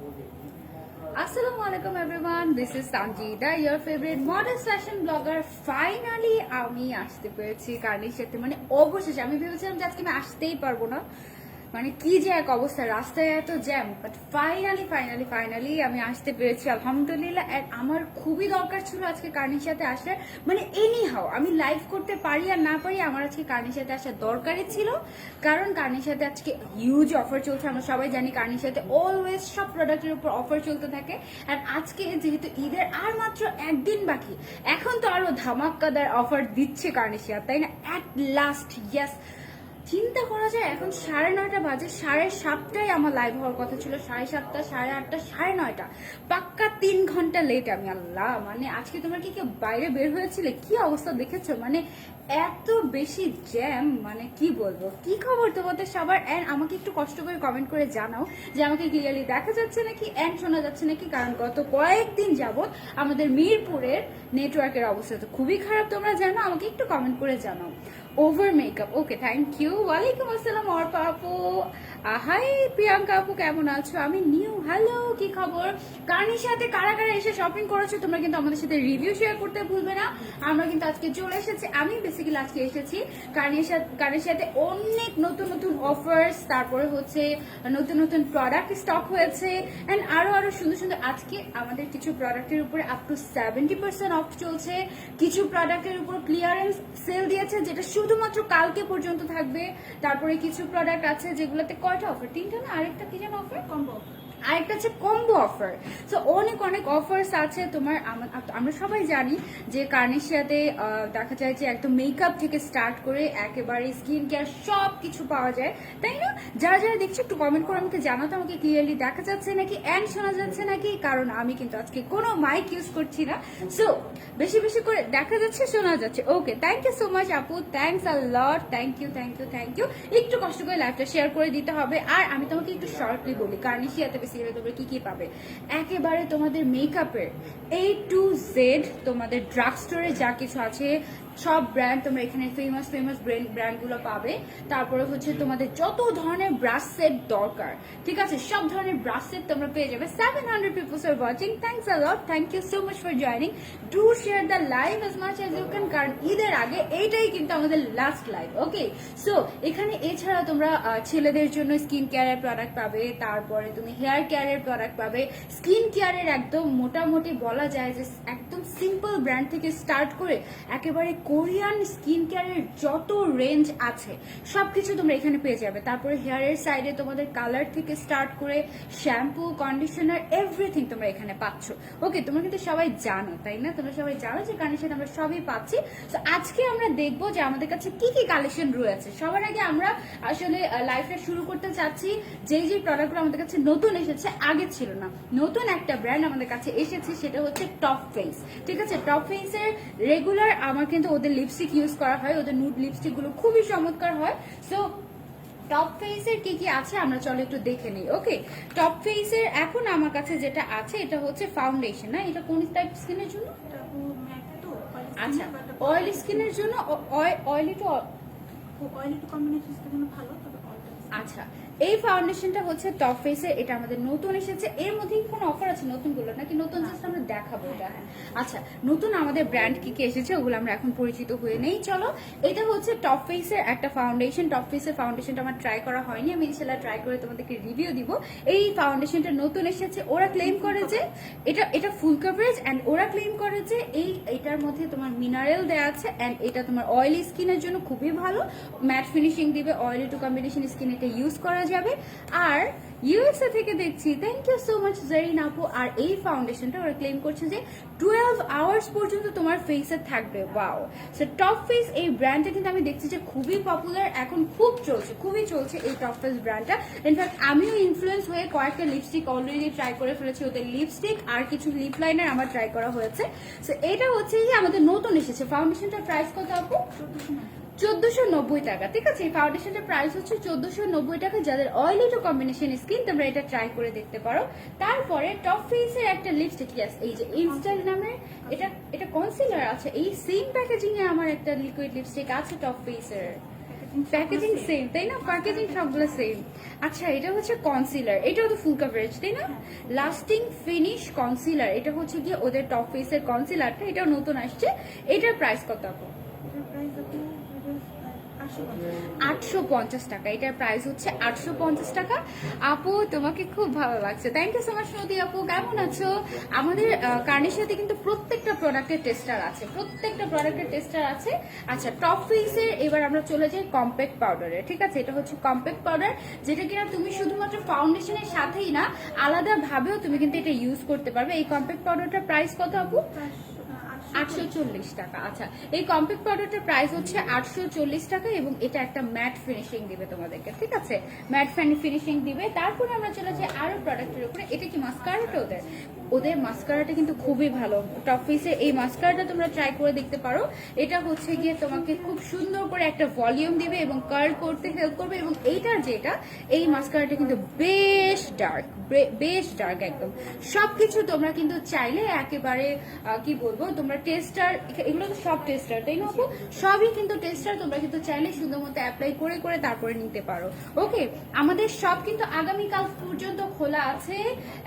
Assalamualaikum everyone, this is Sanjida, your favorite modest fashion blogger. Finally আমি আসতে পেরেছি কারণের সাথে, মানে অবশেষে আমি ভেবেছিলাম যে আজকে আমি আসতেই পারবো না, মানে কি যে এক অবস্থা, রাস্তায় এত জ্যাম, বাট ফাইনালি আমি আসতে পেরেছি আলহামদুলিল্লাহ। এন্ড আমার খুবই দরকার ছিল আজকে কারণের সাথে আসার, মানে এনি হাও আমি লাইভ করতে পারি আর না পারি, আমার আজকে কারণের সাথে আসার দরকারই ছিল। কারণ কারণের সাথে আজকে হিউজ অফার চলছে, আমরা সবাই জানি কারণের সাথে অলওয়েজ সব প্রোডাক্টের উপর অফার চলতে থাকে। আর আজকে যেহেতু ঈদের আর মাত্র একদিন বাকি, এখন তো আরো ধামাক্কাদার অফার দিচ্ছে কারণের সাথে, তাই না? At last, yes. চিন্তা করা যায় এখন 9:30 বাজে, 7:30টায় আমার লাইভ হওয়ার কথা ছিল, 7:30, 8:30, 9:30, পাক্কা 3 ঘন্টা লেট আমি। আল্লাহ, মানে আজকে তোমরা কি কেউ বাইরে বের হয়েছিলে? কি অবস্থা দেখেছো, মানে এত বেশি জ্যাম, মানে কি বলবো। কি খবর তোমাদের সবার? এন্ড আমাকে একটু কষ্ট করে কমেন্ট করে জানাও যে আমাকে ক্লিয়ারলি দেখা যাচ্ছে নাকি এন্ড শোনা যাচ্ছে নাকি, কারণ গত কয়েকদিন যাবত আমাদের মিরপুরের নেটওয়ার্কের অবস্থা তো খুবই খারাপ, তোমরা জানো। আমাকে একটু কমেন্ট করে জানাও। Over makeup, okay, thank you. ওয়ালাইকুম আসসালাম অর্পা আপু, হাই প্রিয়াঙ্কা আপু, কেমন আছো? আমি নিউ, হ্যালো, কি খবর? কারণের সাথে কারা কারা এসে শপিং করেছো তোমরা কিন্তু আমাদের সাথে রিভিউ শেয়ার করতে ভুলবে না। আমরা কিন্তু আজকে চলে এসেছি, আমি বেসিক্যালি আজকে এসেছি কারণের সাথে অনেক নতুন নতুন অফার্স, তারপরে হচ্ছে নতুন নতুন প্রোডাক্ট স্টক হয়েছে, এন্ড আরো সুন্দর সুন্দর। আজকে আমাদের কিছু প্রোডাক্টের উপরে আপ টু 70% অফ চলছে, কিছু প্রোডাক্টের উপর ক্লিয়ারেন্স সেল দিয়েছে যেটা শুধুমাত্র কালকে পর্যন্ত থাকবে। তারপরে কিছু প্রোডাক্ট আছে যেগুলোতে কয়টা অফার, 3টা না, আরেকটা কি যেন অফার, কম্বো, আরেকটা আছে কম্বো অফার। তো অনেক অফার্স আছে তোমার। আমরা সবাই জানি যে কার্নেশিয়াতে দেখা যায় যে একদম মেকআপ থেকে স্টার্ট করে একেবারে স্কিন কেয়ার সব কিছু পাওয়া যায়, তাই না? যারা যারা দেখছো একটু কমেন্ট করে আমাকে জানাতো আমাকে ক্লিয়ারলি দেখা যাচ্ছে নাকি এন্ড শোনা যাচ্ছে নাকি, কারণ আমি কিন্তু আজকে কোনো মাইক ইউজ করছি না। সো বেশি বেশি করে দেখা যাচ্ছে, শোনা যাচ্ছে। Okay, thank you so much আপু, thanks a lot, thank you. একটু কষ্ট করে লাইভটা শেয়ার করে দিতে হবে। আর আমি তোমাকে একটু শর্টলি বলি কার্নেশিয়াতে বেসিক্যালি তোমরা কি কি পাবে। একেবারে তোমাদের মেকআপের A to Z, তোমাদের ড্রাগ স্টোরে যা কিছু আছে সব ব্র্যান্ড তোমরা এখানে ফেমাস ব্র্যান্ডগুলো পাবে। তারপরে হচ্ছে তোমাদের যত ধরনের ব্রাশ সেট দরকার, ঠিক আছে, সব ধরনের ব্রাশ সেট তোমরা পেয়ে যাবে। 700 people are watching, thanks a lot, thank you so much for joining, do share the live as much as you can, কারণ ঈদের আগে এইটাই কিন্তু আমাদের লাস্ট লাইভ। ওকে, সো এখানে এছাড়া তোমরা ছেলেদের জন্য স্কিন কেয়ারের প্রোডাক্ট পাবে, তারপরে তুমি হেয়ার কেয়ারের প্রোডাক্ট পাবে। স্কিন কেয়ারের একদম মোটামুটি বলা যায় যে একদম সিম্পল ব্র্যান্ড থেকে স্টার্ট করে একেবারে কোরিয়ান স্কিন কেয়ারের যত রেঞ্জ আছে সবকিছু তোমরা এখানে পেয়ে যাবে। তারপরে হেয়ারের সাইডে তোমাদের কালার থেকে স্টার্ট করে শ্যাম্পু, কন্ডিশনার, এভরিথিং তোমরা এখানে পাচ্ছ। ওকে, তোমরা কিন্তু সবাই জানো, তাই না? তোমরা সবাই জানো যে কালেকশন আমরা সবই পাচ্ছি। তো আজকে আমরা দেখবো যে আমাদের কাছে কি কি কালেকশন রয়েছে। সবার আগে আমরা আসলে লাইফটা শুরু করতে চাচ্ছি যেই প্রোডাক্টগুলো আমাদের কাছে নতুন এসেছে, আগে ছিল না। নতুন একটা ব্র্যান্ড আমাদের কাছে এসেছে, সেটা হচ্ছে টপ ফেস, ঠিক আছে? টপ ফেসের রেগুলার আমার কিন্তু ওদের লিপস্টিক ইউজ করা হয়, ওদের নুড লিপস্টিক গুলো খুবই চমৎকার হয়। সো টপ ফেসের কি কি আছে আমরা চলো একটু দেখে নিই। ওকে, টপ ফেসের এখন আমার কাছে যেটা আছে এটা হচ্ছে ফাউন্ডেশন। না, এটা কোন টাইপ স্কিনের জন্য? আচ্ছা, অয়েলি স্কিনের জন্য, অয়েলি টু কম্বিনেশন ভালো। আচ্ছা, এই ফাউন্ডেশনটা হচ্ছে টপ ফেসের, এটা আমাদের নতুন এসেছে। এর মধ্যে কি কোনো অফার আছে নতুনগুলো নাকি নতুন জাস্ট আমরা দেখাবো এটা? আচ্ছা, নতুন আমাদের ব্র্যান্ড কি কি এসেছে ওগুলো আমরা এখন পরিচিত হয়ে নেই। চলো, এটা হচ্ছে টপ ফেসের একটা ফাউন্ডেশন। টপ ফেসের ফাউন্ডেশনটা আমার ট্রাই করা হয়নি, আমি ইনশাআল্লাহ ট্রাই করে তোমাদেরকে রিভিউ দিব। এই ফাউন্ডেশনটা নতুন এসেছে, ওরা ক্লেম করে যে এটা ফুল কভারেজ, এন্ড ওরা ক্লেম করে যে এইটার মধ্যে তোমার মিনারেল দেওয়া আছে, এন্ড এটা তোমার অয়েলি স্কিনের জন্য খুবই ভালো, ম্যাট ফিনিশিং দিবে, অয়েলি টু কম্বিনেশন স্কিন এটা ইউজ করা যাবে। আর ইউএসএ থেকে দেখছি, thank you so much Jerin আপু। আর এই ফাউন্ডেশনটা ওরা ক্লেম করছে যে 12 আওয়ার্স পর্যন্ত তোমার ফেসে থাকবে। ওয়াও! সো টপ ফেস এই ব্র্যান্ডটা কিন্তু আমি দেখছি যে খুবই পপুলার, এখন খুবই চলছে এই টপ ফেস ব্র্যান্ডটা। ইনফ্যাক্ট আমিও ইনফ্লুয়েন্স হয়ে কয়েকটা লিপস্টিক অলরেডি ট্রাই করে ফেলেছি, ওদের লিপস্টিক আর কিছু লিপ লাইনার আমার ট্রাই করা হয়েছে। সো এটা হচ্ছে যে আমাদের নতুন এসেছে। ফাউন্ডেশনটার প্রাইস কত আপু? 1490 টাকা, ঠিক আছে? এই ফাউন্ডেশনটার প্রাইস হচ্ছে 1490 টাকা। যাদের অয়েলি টু কম্বিনেশন স্কিন তোমরা এটা ট্রাই করে দেখতে পারো। তারপরে টপ ফেসের একটা লিপস্টিক, ইয়াস, এই যে ইনস্টাইল নামের, এটা কনসিলার আছে। এই সেম প্যাকেজিং এ আমার একটা লিকুইড লিপস্টিক আছে টপ ফেসের। প্যাকেজিং সেম তাই না, প্যাকেজিং সবগুলো সেম। আচ্ছা এটা হচ্ছে কনসিলার, এটাও তো ফুল কভারেজ তাই না, লাস্টিং ফিনিশ কনসিলার, এটা হচ্ছে গিয়ে ওদের টপ ফেসের কনসিলারটা, এটাও নতুন আসছে। এটার প্রাইস কত আপু? 850 টাকা, এটার প্রাইস হচ্ছে 850 টাকা। আপু তোমাকে খুব ভালো লাগছে, থ্যাংক ইউ সো মাচ নদী আপু। কেমন আছো? আমাদের কার্নির সাথে কিন্তু প্রত্যেকটা প্রোডাক্টের টেস্টার আছে, প্রত্যেকটা প্রোডাক্টের টেস্টার আছে। আচ্ছা টপ ফেসের এবার আমরা চলে যাই কম্প্যাক্ট পাউডারে, ঠিক আছে? এটা হচ্ছে কম্প্যাক্ট পাউডার, যেটা কিনা তুমি শুধুমাত্র ফাউন্ডেশনের সাথেই না আলাদাভাবেও তুমি কিন্তু এটা ইউজ করতে পারবে। এই কম্প্যাক্ট পাউডারটার প্রাইস কত আপু? 840 টাকা। আচ্ছা এই কম্প্যাক্ট পাউডারটার প্রাইস হচ্ছে 840 টাকা এবং এটা একটা ম্যাট ফিনিশিং দিবে তোমাদেরকে, ঠিক আছে? ম্যাট ফিনিশিং দিবে। তারপরে আমরা চলে যাই আরো প্রোডাক্টের উপরে। এটা কি মাস্কারাটা? ওদের মাস্কারাটা কিন্তু খুবই ভালো। টপ ফেসে এই মাস্কারাটা তোমরা ট্রাই করে দেখতে পারো। এটা হচ্ছে গিয়ে তোমাকে খুব সুন্দর করে একটা ভলিউম দিবে এবং কার্ল করতে হেল্প করবে। এবং এইটার যেটা এই মাস্কারাটা কিন্তু বেশ ডার্ক একদম। সবকিছু তোমরা কিন্তু চাইলে একেবারে কি বলবো, তোমরা টেস্টার, এগুলো তো সব টেস্টার তাই না আপু? সবই কিন্তু টেস্টার, তোমরা কিন্তু চাইলে সুন্দর মতো অ্যাপ্লাই করে করে তারপরে নিতে পারো। ওকে, আমাদের সব কিন্তু আগামীকাল পর্যন্ত খোলা আছে।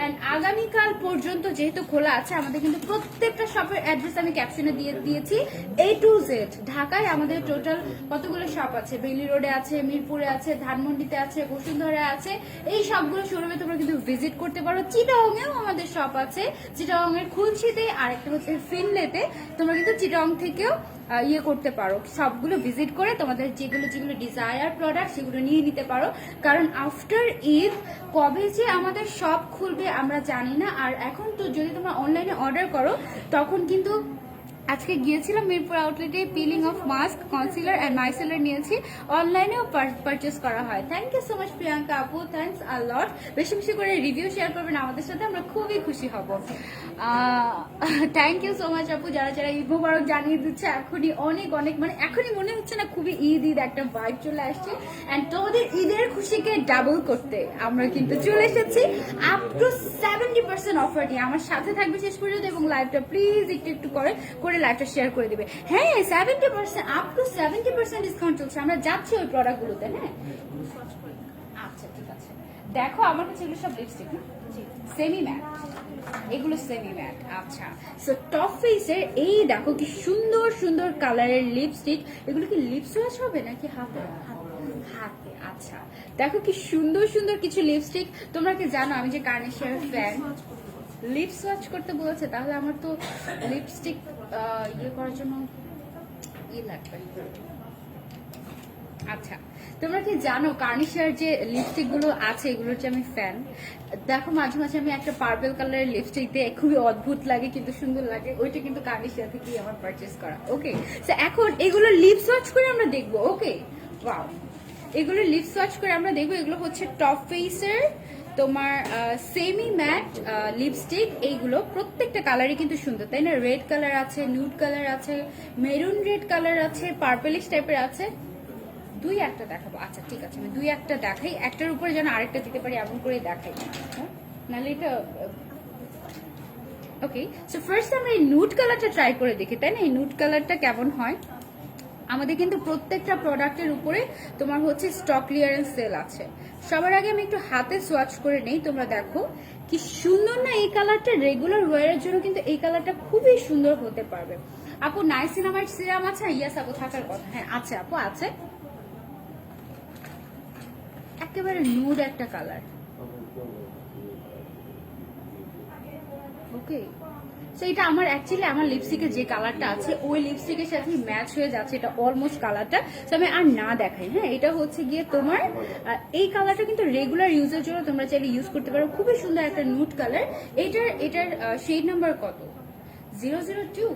এন্ড আগামীকাল পর্যন্ত যেহেতু খোলা আছে, আমাদের কিন্তু প্রত্যেকটা শপের অ্যাড্রেস আমি ক্যাপশনে দিয়ে দিয়েছি, A to Z। ঢাকায় আমাদের টোটাল কতগুলো শপ আছে? বেইলি রোডে আছে, মিরপুরে আছে, ধানমন্ডিতে আছে, বসুন্ধরা আছে। এই সবগুলো শোরুমে তোমরা কিন্তু ভিজিট করতে পারো। চিটাগংয়েও আমাদের শপ আছে, চিটাগংয়ের খুলশিতে, আর একটা হচ্ছে ফিনলেতে। তোমরা কিন্তু চিটাগং থেকেও ইয়ে করতে পারো, সবগুলো ভিজিট করে তোমাদের যেগুলো যেগুলো ডিজায়ার প্রোডাক্ট সেগুলো নিয়ে নিতে পারো। কারণ আফটার ঈদ কবে যে আমাদের শপ খুলবে আমরা জানি না। আর এখন তো যদি তোমরা অনলাইনে অর্ডার করো তখন কিন্তু, আজকে গিয়েছিলাম মিরপুর আউটলেটে, peeling off mask, concealer and micellar নিয়েছি, অনলাইনেও পারচেস করা হয়। Thank you so much Priyanka আপু, থ্যাংকস আ লট। বেশি বেশি করে রিভিউ শেয়ার করবেন আমাদের সাথে, আমরা খুবই খুশি হব। থ্যাংক ইউ সো মাচ আপু, যারা যারা ঈদ মোবারক জানিয়ে দিচ্ছে। এখনই অনেক অনেক মানে এখনই মনে হচ্ছে না খুবই ঈদ ঈদ একটা ভাইব চলে আসছে। অ্যান্ড তোমাদের ঈদের খুশিকে ডাবল করতে আমরা কিন্তু চলে এসেছি আপ টু 70% অফার নিয়ে। আমার সাথে থাকবে শেষ পর্যন্ত এবং লাইভটা প্লিজ একটু একটু করে লাইভটা শেয়ার করে দিবে। হ্যাঁ 70%, আপ টু 70% ডিসকাউন্ট চলছে। আমরা যাচ্ছি ওই প্রোডাক্টগুলোতে। হ্যাঁ আচ্ছা ঠিক আছে। দেখো আমার কাছে এগুলো সব লিপস্টিক না, সেমি ম্যাট, এগুলো সেমি ম্যাট। আচ্ছা সো টপ ফেসের এই দেখো কি সুন্দর সুন্দর কালারের লিপস্টিক। এগুলো কি লিপস ওয়াশ হবে নাকি হাতে? হাতে। আচ্ছা দেখো কি সুন্দর সুন্দর কিছু লিপস্টিক। তোমরা কি জানো আমি যে কার্নিশিয়ার ফ্যান? লিপস ওয়াশ করতে বলেছে, তাহলে আমার তো লিপস্টিক ইয়ে করার জন্য ই লাগবে। আচ্ছা তোমরা কি জানো কার্নিশিয়ার যে লিপস্টিক গুলো আছে এগুলোর যে আমি ফ্যান। দেখো মাঝে মাঝে আমি একটা পার্পল কালারের লিপস্টিক দিয়ে, খুবই অদ্ভুত লাগে কিন্তু সুন্দর লাগে, ওইটা কিন্তু কার্নিশিয়ার থেকেই আমার পারচেস করা। ওকে সো এখন এগুলো লিপস ওয়াশ করে আমরা দেখবো। ওকে ওয়াও, এগুলো লিপস ওয়াশ করে আমরা দেখবো। এগুলো হচ্ছে টপ ফেসের তোমার সেমি ম্যাট লিপস্টিক। এইগুলো প্রত্যেকটা কালারই কিন্তু সুন্দর তাই না? রেড কালার আছে, নিউড কালার আছে, মেরুন রেড কালার আছে, পার্পলিশ টাইপের আছে। দুই একটা দেখাবো। আচ্ছা ঠিক আছে, আমি দুই একটা দেখাই, একটার উপরে যেন আরেকটা দিতে পারি এমন করে দেখাই, নাহলে এটা। ওকে সো ফার্স্ট আমরা এই নুড কালারটা ট্রাই করে দেখি তাই না? এই নুড কালারটা কেমন হয়। আমাদের কিন্তু প্রত্যেকটা প্রোডাক্টের উপরে তোমার হচ্ছে স্টক ক্লিয়ারেন্স সেল আছে। সবার আগে আমি একটু হাতে সোয়াচ করে নেই। তোমরা দেখো কি সুন্দর না এই কালারটা? রেগুলার ওয়ারের জন্য কিন্তু এই কালারটা খুবই সুন্দর হতে পারবে। আপু নাইসিনামাইড সিরাম আছে? ইয়াস আপু থাকার কথা। হ্যাঁ আছে আপু আছে। একেবারে নুড একটা কালার। ওকে সো এটা আমার অ্যাকচুয়ালি আমার লিপস্টিকের যে কালারটা আছে ওই লিপস্টিকের সাথে ম্যাচ হয়ে যাচ্ছে, এটা অলমোস্ট কালারটা। সো আমি আর না দেখাই। হ্যাঁ এটা হচ্ছে গিয়ে তোমার এই কালারটা কিন্তু রেগুলার ইউজের জন্য তোমরা চাইলে ইউজ করতে পারো। খুবই সুন্দর একটা নুড কালার। এটার শেড নাম্বার কত? 002।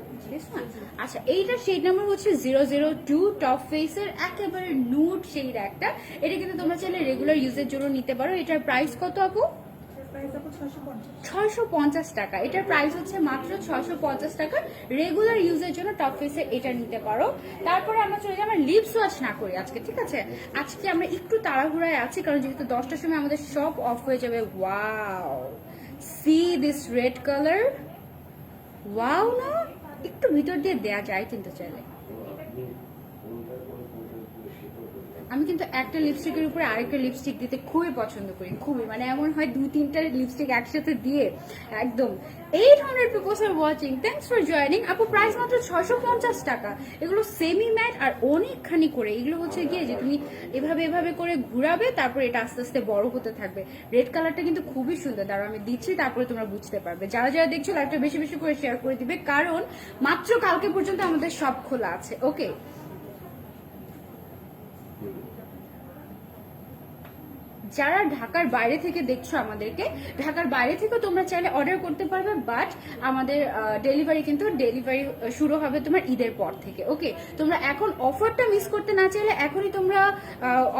আচ্ছা এইটার শেড নাম্বার হচ্ছে 002। টপ ফেসের একেবারে নুড শেড একটা। এটা কিন্তু তোমরা চাইলে রেগুলার ইউজের জন্য নিতে পারো। এটার প্রাইস কত আপু? 650 টাকা। এটার প্রাইস হচ্ছে মাত্র 650 টাকা। রেগুলার ইউজের জন্য টপ ফেসে এটা নিতে পারো। তারপরে আমরা চলে যাই, আমরা লিপস ওয়াশ না করি আজকে, ঠিক আছে? আজকে আমরা একটু তাড়াহুড়ায় আছি কারণ যেহেতু 10টার সময় আমাদের সব অফ হয়ে যাবে। Wow C this red colour, wow না? একটু ভিতর দিয়ে দেয়া যায় কিন্তু চাইলে। আমি কিন্তু একটা লিপস্টিকের উপরে আরেকটা লিপস্টিক দিতে খুবই পছন্দ করি, খুবই, মানে এমন হয় 2-3টা লিপস্টিক একসাথে দিয়ে একদম। 800 people's are watching, thanks for joining. আপু প্রাইস মাত্র 650 টাকা। এগুলো সেমি ম্যাট আর অনেকখানি করে, এগুলো হচ্ছে গিয়ে যে তুমি এভাবে এভাবে করে ঘুরাবে, তারপর এটা আস্তে আস্তে বড় হতে থাকবে। রেড কালারটা কিন্তু খুবই সুন্দর, দাঁড়াও আমি দিচ্ছি তারপরে তোমরা বুঝতে পারবে। যারা যারা দেখছো লাইভটা বেশি বেশি করে শেয়ার করে দিবে, কারণ মাত্র কালকে পর্যন্ত আমাদের সব খোলা আছে। ওকে, যারা ঢাকার বাইরে থেকে দেখছো আমাদেরকে, ঢাকার বাইরে থেকে তোমরা চাইলে অর্ডার করতে পারবে, বাট আমাদের ডেলিভারি শুরু হবে তোমার ঈদের পর থেকে। ওকে, তোমরা এখন অফারটা মিস করতে না চাইলে এখনই তোমরা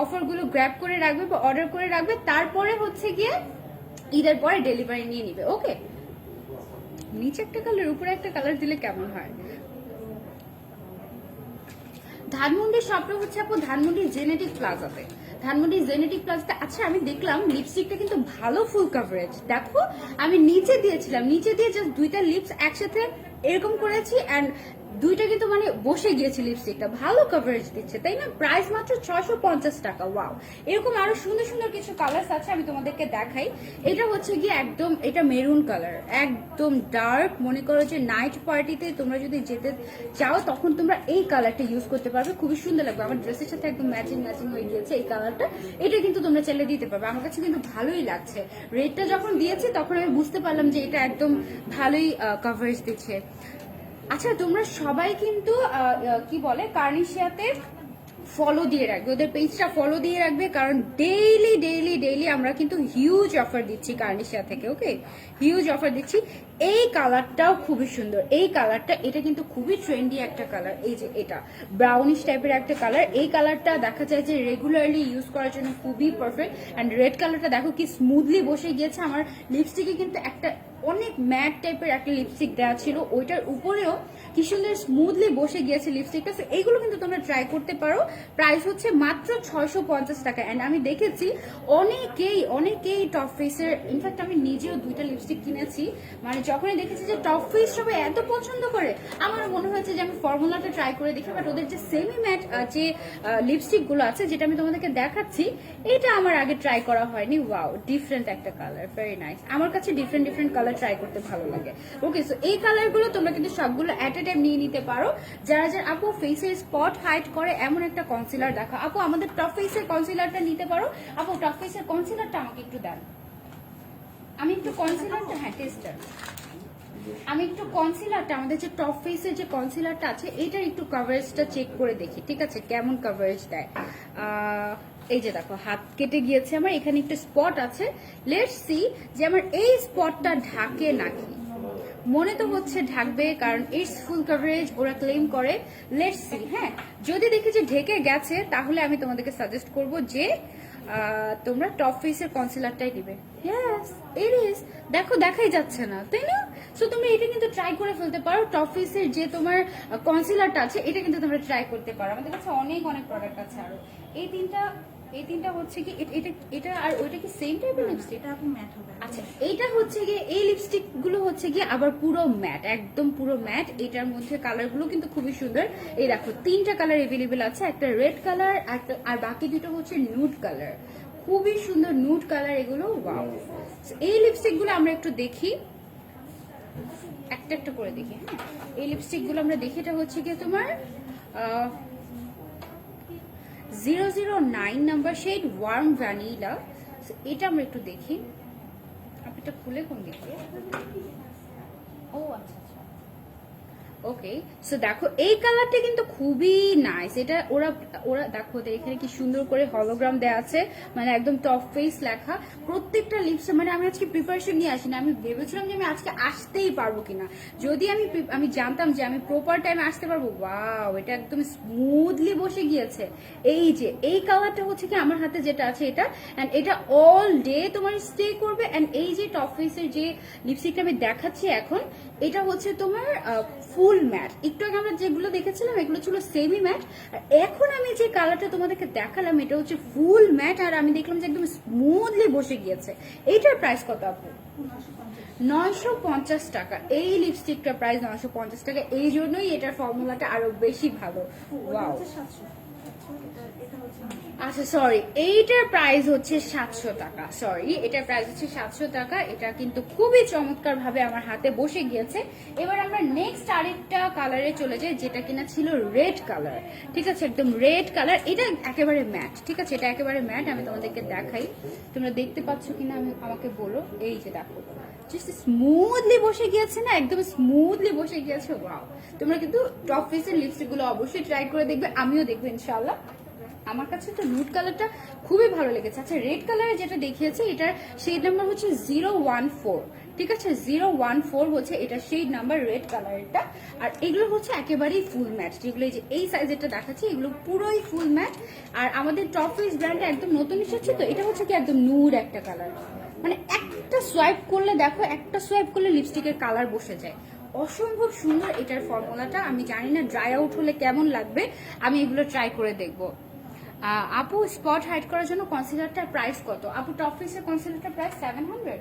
অফারগুলো গ্র্যাব করে রাখবে বা অর্ডার করে রাখবে, তারপরে হচ্ছে গিয়ে ঈদের পরে ডেলিভারি নিয়ে নিবে। ওকে, নিচে একটা কালার উপরে একটা কালার দিলে কেমন হয়? ধানমন্ডির শপটা হচ্ছে আপু ধানমন্ডির জেনেটিক প্লাজাতে। ধানমন্ডির জেনেটিক প্লাজাতে। আচ্ছা, আমি দেখলাম লিপস্টিকটা কিন্তু ভালো ফুল কভারেজ। দেখো আমি নিচে দিয়েছিলাম, নিচে দিয়ে জাস্ট 2টা লিপস একসাথে এরকম করেছি, অ্যান্ড 2টা কিন্তু মানে বসে গিয়েছে লিপস্টিকটা, ভালো কভারেজ দিচ্ছে, তাই না? প্রাইস মাত্র 650 টাকা। ওয়াও, এরকম আরো সুন্দর সুন্দর কিছু কালার আছে, আমি তোমাদেরকে দেখাই। এটা হচ্ছে গিয়ে একদম, এটা মেরুন কালার, একদম ডার্ক। মনে করো যে নাইট পার্টিতে তোমরা যদি যেতে চাও তখন তোমরা এই কালারটা ইউজ করতে পারবে, খুবই সুন্দর লাগবে। আমার ড্রেসের সাথে একদম ম্যাচিং ম্যাচিং হয়ে গিয়েছে এই কালারটা। এটা কিন্তু তোমরা চাইলে দিতে পারবে, আমার কাছে কিন্তু ভালোই লাগছে। রেডটা যখন দিয়েছি তখন আমি বুঝতে পারলাম যে এটা একদম ভালোই কভারেজ দিচ্ছে। আচ্ছা, তোমরা সবাই কিন্তু কি বলে কার্নিশিয়াতে ফলো দিয়ে রাখবে, ওদের পেজটা ফলো দিয়ে রাখবে, কারণ ডেইলি ডেইলি ডেইলি আমরা কিন্তু হিউজ অফার দিচ্ছি কার্নিশিয়া থেকে। ওকে, হিউজ অফার দিচ্ছি। এই কালারটাও খুবই সুন্দর, এই কালারটা, এটা কিন্তু খুবই ট্রেন্ডি একটা কালার। এই যে এটা ব্রাউনিশ টাইপের একটা কালার, এই কালারটা দেখা যায় যে রেগুলারলি ইউজ করার জন্য খুবই পারফেক্ট। অ্যান্ড রেড কালারটা দেখো কি স্মুথলি বসে গিয়েছে। আমার লিপস্টিকে কিন্তু একটা অনেক ম্যাট টাইপের একটা লিপস্টিক দেওয়া ছিল, ওইটার উপরেও কি সুন্দর স্মুথলি বসে গিয়েছে লিপস্টিকটা। এইগুলো কিন্তু তোমরা ট্রাই করতে পারো। প্রাইস হচ্ছে মাত্র 650 টাকা। অ্যান্ড আমি দেখেছি অনেকেই টপ ফেসের, ইনফ্যাক্ট আমি নিজেও 2টা লিপস্টিক কিনেছি, মানে যখনই দেখেছি যে টপ ফেস সবাই এত পছন্দ করে, আমারও মনে হয়েছে যে আমি ফর্মুলাটা ট্রাই করে দেখি। বাট ওদের যে সেমি ম্যাট যে লিপস্টিক গুলো আছে, যেটা আমি তোমাদেরকে দেখাচ্ছি, এটা আমার আগে ট্রাই করা হয়নি। ওয়াও, ডিফারেন্ট একটা কালার, ভেরি নাইস। আমার কাছে ডিফারেন্ট ডিফারেন্ট কালার ট্রাই করতে ভালো লাগে। ওকে, সো এই কালারগুলো তোমরা কিন্তু সবগুলো এট এ টাইম নিয়ে নিতে পারো। যারা যারা আপু ফেসের স্পট হাইড করে এমন একটা কনসিলার দেখা, আপু আমাদের টপ ফেসের কনসিলারটা নিতে পারো। আপু টপ ফেসের কনসিলারটা আমাকে একটু দেন, আমি একটু কনসিলারটা, হ্যাঁ টেস্টার, আমি একটু কনসিলারটা, আমাদের যে টপ ফেসের যে কনসিলারটা আছে, এটার একটু কভারেজটা চেক করে দেখি, ঠিক আছে, কেমন কভারেজ দেয়। এই যে দেখো হাত কেটে গিয়েছে আমার, এখানে একটু স্পট আছে। লেটস সি যে আমার এই স্পটটা ঢাকে নাকি। মনে তো হচ্ছে ঢাকবে, কারণ ইটস ফুল কভারেজ ওরা ক্লেম করে। লেটস সি, হ্যাঁ, যদি দেখি যে ঢেকে গেছে তাহলে আমি তোমাদেরকে সাজেস্ট করব যে তোমরা টপ ফেসের কনসিলারটাই দিবে। Yes, it is. দেখো দেখাই যাচ্ছে না, তাই না? সো তুমি এটা কিন্তু ট্রাই করে ফেলতে পারো। টপ ফেসের যে তোমার কনসিলারটা আছে, এটা কিন্তু তোমরা ট্রাই করতে পারো। আমাদের কাছে অনেক অনেক প্রোডাক্ট আছে আরো। এই তিনটা হচ্ছে কি এটা আর ওইটা কি সেম টাইপের লিপস্টিক? এটা আপু ম্যাট হবে। আচ্ছা, এইটা হচ্ছে গিয়ে, এই লিপস্টিক গুলো হচ্ছে গিয়ে আবার পুরো ম্যাট, একদম পুরো ম্যাট। এটার মধ্যে কালার গুলো কিন্তু খুবই সুন্দর। এই দেখো 3টা কালার এভেলেবেল আছে, একটা রেড কালার আর বাকি 2টা হচ্ছে নুড কালার। খুবই সুন্দর নুড কালার এগুলো। ওয়াও, এই লিপস্টিক গুলো আমরা একটু দেখি, একটা একটা করে দেখি। হ্যাঁ, এই লিপস্টিক গুলো আমরা দেখি। এটা হচ্ছে গিয়ে তোমার 009 নাম্বার শেড ওয়ার্ম ভ্যানিলা। এটা আমরা একটু দেখি, আপনি এটা খুলে কোন দিকে? ও আচ্ছা, ওকে, সো দেখো এই কালারটা কিন্তু খুবই নাইস। এটা ওরা দেখো এখানে কি সুন্দর করে হলোগ্রাম দেওয়া আছে, মানে একদম টপ ফেস লেখা প্রত্যেকটা লিপস। মানে আমি আজকে প্রিপারেশন নিয়ে আসি না, আমি ভেবেছিলাম যে আমি আজকে আসতেই পারবো কিনা। যদি আমি জানতাম যে আমি প্রপার টাইমে আসতে পারবো। ওয়াও, এটা একদম স্মুথলি বসে গিয়েছে। এই যে এই কালারটা হচ্ছে কি আমার হাতে যেটা আছে এটা, এন্ড এটা অল ডে তোমার স্টে করবে। এন্ড এই যে টপ ফেসের যে লিপস্টিকটা আমি দেখাচ্ছি এখন, এটা হচ্ছে তোমার ফুল ম্যাট। একটু আগে আমরা যেগুলো দেখেছিলাম এগুলো ছিল সেমি ম্যাট, আর এখন আমি যে কালারটা তোমাদেরকে দেখালাম এটা হচ্ছে ফুল ম্যাট। আর আমি দেখলাম যে একদম স্মুথলি বসে গিয়েছে। এইটার প্রাইস কত আপু? 950 টাকা। এই লিপস্টিকটার প্রাইস 950 টাকা। এই জন্যই এটার ফর্মুলাটা আরো বেশি ভালো। ওয়াও, এটা হচ্ছে 700, এটা হচ্ছে আচ্ছা সরি, এইটার প্রাইস হচ্ছে 700 টাকা। সরি, এটার প্রাইস হচ্ছে 700 টাকা। এটা কিন্তু খুবই চমৎকার ভাবে আমার হাতে বসে গিয়েছে। এবার আমরা নেক্সট আরেকটা কালারে চলে যাই, যেটা কিনা ছিল রেড কালার। ঠিক আছে, একদম রেড কালার। এটা একেবারে ম্যাট। ঠিক আছে, এটা একেবারে ম্যাট। আমি তোমাদেরকে দেখাই, তোমরা দেখতে পাচ্ছ কিনা আমাকে বলো। এই যে দেখো, জাস্ট স্মুথলি বসে গিয়েছে না, একদম স্মুথলি বসে গিয়েছে। ওয়াও, তোমরা কিন্তু টপ ফেসের লিপস্টিক গুলো অবশ্যই ট্রাই করে দেখবে, আমিও দেখবো ইনশাআল্লাহ। আমার কাছে তো নুড কালারটা খুবই ভালো লেগেছে। আচ্ছা, রেড কালারে যেটা দেখিয়েছে এটার শেড নাম্বার হচ্ছে 014। ঠিক আছে, 014 হচ্ছে এটা শেড নাম্বার রেড কালারটা। আর এগুলো হচ্ছে একেবারেই ফুল ম্যাট, যেগুলো এই যে এই সাইজেরটা দেখাচ্ছি এগুলো পুরোই ফুল ম্যাট। আর আমাদের টপ ফেস ব্র্যান্ডটা একদম নতুন এসেছে, তো এটা হচ্ছে কি একদম নুড একটা কালার। মানে একটা সোয়াইপ করলে দেখো, একটা সোয়াইপ করলে লিপস্টিকের কালার বসে যায়। অসম্ভব সুন্দর এটার ফর্মুলাটা। আমি জানি না ড্রাই আউট হলে কেমন লাগবে, আমি এগুলো ট্রাই করে দেখবো। আপু, স্পট হাইড করার জন্য কনসিলারটার প্রাইস কত? আপু, টপ ফেসের কনসিলারটার প্রাইস 700,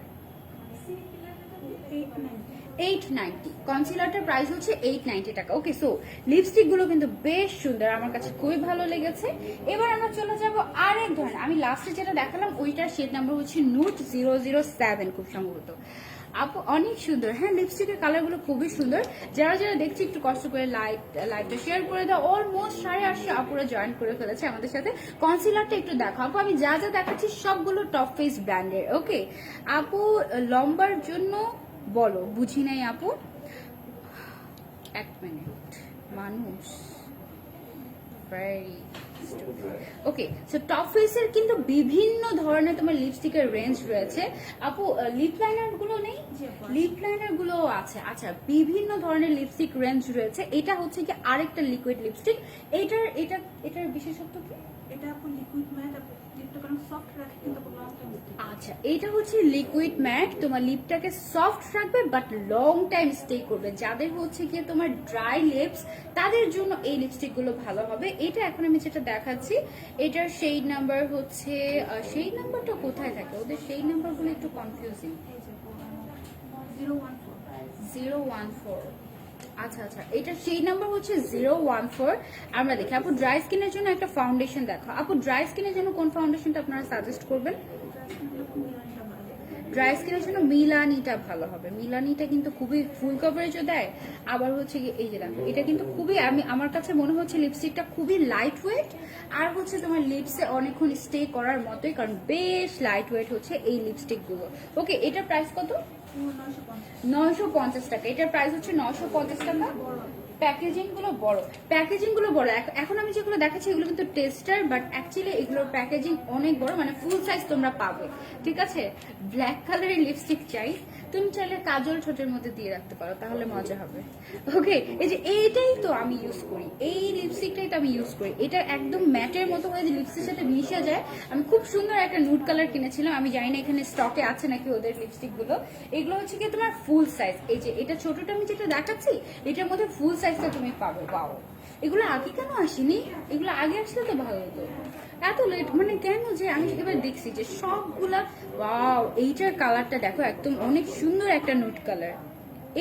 890। কনসিলারটার প্রাইস হচ্ছে 890 টাকা। ওকে, সো লিপস্টিক গুলো কিন্তু বেশ সুন্দর, আমার কাছে খুবই ভালো লেগেছে। এবার আমরা চলে যাব আরেক ধরনের। আমি লাস্টে যেটা দেখালাম ওইটার শেড নাম্বার হচ্ছে নুট 007 খুব সম্ভবত। আপু অনেক সুন্দর। হ্যাঁ, লিপস্টিকের কালারগুলো খুবই সুন্দর। যারা যারা দেখছি একটু কষ্ট করে লাইভটা শেয়ার করে দাও। অলমোস্ট 850 আপুরা জয়েন করে ফেলেছে আমাদের সাথে। কনসিলারটা একটু দেখো আপু, আমি যা যা দেখাচ্ছি সবগুলো টপ ফেস ব্র্যান্ডের। ওকে আপু, লম্বার জন্য বলো, বুঝি নাই আপু। এক মিনিট, মানুষ ভেরি ওকে। সো টপ ফেসের কিন্তু বিভিন্ন ধরনের তোমার লিপস্টিকের রেঞ্জ রয়েছে। আপু, লিপ লাইনার গুলো নেই? লিপ লাইনার গুলো আছে। আচ্ছা, বিভিন্ন ধরনের লিপস্টিক রেঞ্জ রয়েছে। এটা হচ্ছে কি আরেকটা লিকুইড লিপস্টিক। এটার বিশেষত্ব কি? এটা আপু লিকুইড ম্যাট, লিপটা কারণ সফট রাখে কিন্তু লং টাইম। আচ্ছা, এটা হচ্ছে লিকুইড ম্যাট, তোমার লিপটাকে সফট রাখবে বাট লং টাইম স্টে করবে। যাদের হচ্ছে কি তোমার ড্রাই লিপস, তাদের জন্য এই লিপস্টিক গুলো ভালো হবে। এটা এখন আমি যেটা দেখাচ্ছি এটার শেড নাম্বার হচ্ছে, শেড নাম্বারটা কোথায় থাকে ওদের? শেড নাম্বার গুলো একটু কনফিউজিং। 014। আচ্ছা আচ্ছা, এটা সেই নাম্বার হচ্ছে 014। আমরা দেখি। আপু, ড্রাই স্কিনের জন্য একটা ফাউন্ডেশন দেখো। আপু, ড্রাই স্কিনের জন্য কোন ফাউন্ডেশনটা আপনারা সাজেস্ট করবেন? ড্রাই স্কিনের জন্য মিলানিটা ভালো হবে। মিলানিটা কিন্তু খুবই ফুল কভারেজও দেয়, আবার হচ্ছে এই যে দেখো, এটা কিন্তু খুবই, আমার কাছে মনে হচ্ছে লিপস্টিকটা খুবই লাইট ওয়েট। আর হচ্ছে তোমার লিপসে অনেকক্ষণ স্টে করার মতোই, কারণ বেশ লাইট ওয়েট হচ্ছে এই লিপস্টিক গুলো। ওকে, এটার প্রাইস কত? 950 টাকা। এটার প্রাইস হচ্ছে 950 টাকা। প্যাকেজিং গুলো বড়, প্যাকেজিং গুলো বড়। এখন আমি যেগুলো দেখাচ্ছি এগুলো কিন্তু টেস্টার, বাট অ্যাকচুয়ালি এগুলোর প্যাকেজিং অনেক বড়, মানে ফুল সাইজ তোমরা পাবে। ঠিক আছে, ব্ল্যাক কালারের লিপস্টিক চাই, তুমি চাইলে কাজল ঠোঁটের মধ্যে দিয়ে রাখতে পারো, তাহলে মজা হবে। ওকে, এই যে এইটাই তো আমি ইউজ করি, এই লিপস্টিকটাই তো আমি ইউজ করি। এটা একদম ম্যাটের মতো হয়ে যে লিপস্টিকের সাথে মিশে যায়। আমি খুব সুন্দর একটা নুড কালার কিনেছিলাম, আমি জানি না এখানে স্টকে আছে নাকি ওদের লিপস্টিক গুলো। এগুলো হচ্ছে কি তোমার ফুল সাইজ। এই যে এটা ছোটটা আমি যেটা দেখাচ্ছি এটার মধ্যে ফুল সাইজটা তুমি পাবে। পাও, এগুলো আগে কেন আসেনি? এগুলো আগে আসলে তো ভালো হতো। এত লেট মানে কেন? যে আমি এবার দেখছি যে সবগুলা, ওয়াও, এইটার কালারটা দেখো, একদম অনেক সুন্দর একটা নুড কালার।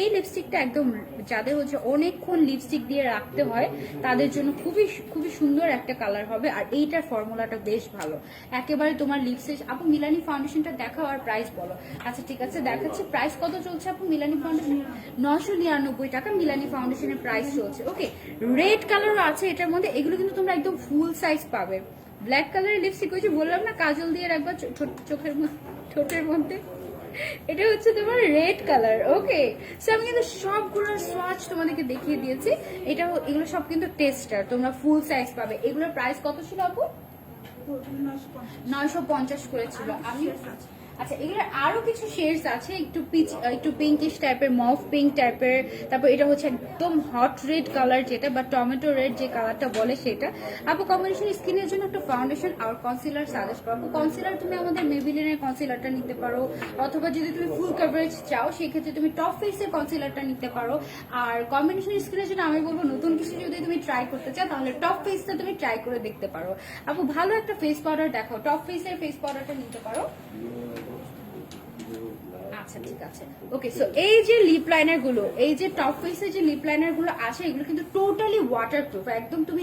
এই লিপস্টিকটা একদম যাদের হচ্ছে অনেকক্ষণ লিপস্টিক দিয়ে রাখতে হয় তাদের জন্য খুবই খুবই সুন্দর একটা কালার হবে। আর এইটার ফর্মুলাটা বেশ ভালো, একেবারে তোমার লিপসে। আপু, মিলানি ফাউন্ডেশনটা দেখাও আর প্রাইস বলো। আচ্ছা ঠিক আছে, দেখাচ্ছি। প্রাইস কত চলছে আপু মিলানি ফাউন্ডেশন? 999 টাকা মিলানি ফাউন্ডেশনের প্রাইস চলছে। ওকে, রেড কালারও আছে এটার মধ্যে। এগুলো কিন্তু তোমরা একদম ফুল সাইজ পাবে। ব্ল্যাক কালারের লিপস্টিক ওই যে বললাম না, কাজল দিয়ে রাখবা চোখের ঠোঁটের মধ্যে। এটা হচ্ছে তোমার রেড কালার। ওকে, সো আমি কিন্তু সবগুলোর সোয়াচ তোমাদেরকে দেখিয়ে দিয়েছি। এগুলো সব কিন্তু টেস্টার, তোমরা ফুল সাইজ পাবে। এগুলোর প্রাইস কত ছিল আপু? 950 করেছিল। আমি আচ্ছা, এগুলোর আরো কিছু শেডস আছে, একটু পিঙ্কিশ টাইপের, মফ পিঙ্ক টাইপের। তারপর এটা হচ্ছে একদম হট রেড কালার, যেটা বা টমেটো রেড যে কালারটা বলে সেটা। আপু, কম্বিনেশন স্কিনের জন্য একটা ফাউন্ডেশন আর কনসিলার সাজেস্ট করবো। কনসিলার তুমি আমাদের মেবিলিনের কনসিলারটা নিতে পারো, অথবা যদি তুমি ফুল কভারেজ চাও সেক্ষেত্রে তুমি টপ ফেসের কনসিলারটা নিতে পারো। আর কম্বিনেশন স্কিনের জন্য আমি বলবো নতুন কিছু যদি তুমি ট্রাই করতে চাও তাহলে টপ ফেসটা তুমি ট্রাই করে দেখতে পারো। আপু, ভালো একটা ফেস পাউডার দেখো, টপ ফেসের ফেস পাউডারটা নিতে পারো। আচ্ছা আচ্ছা ঠিক আছে ওকে। সো এই যে লিপ লাইনার গুলো, এই যে টপ ফেসের যে লিপ লাইনার গুলো আছে, এগুলো কিন্তু টোটালি ওয়াটারপ্রুফ, একদম তুমি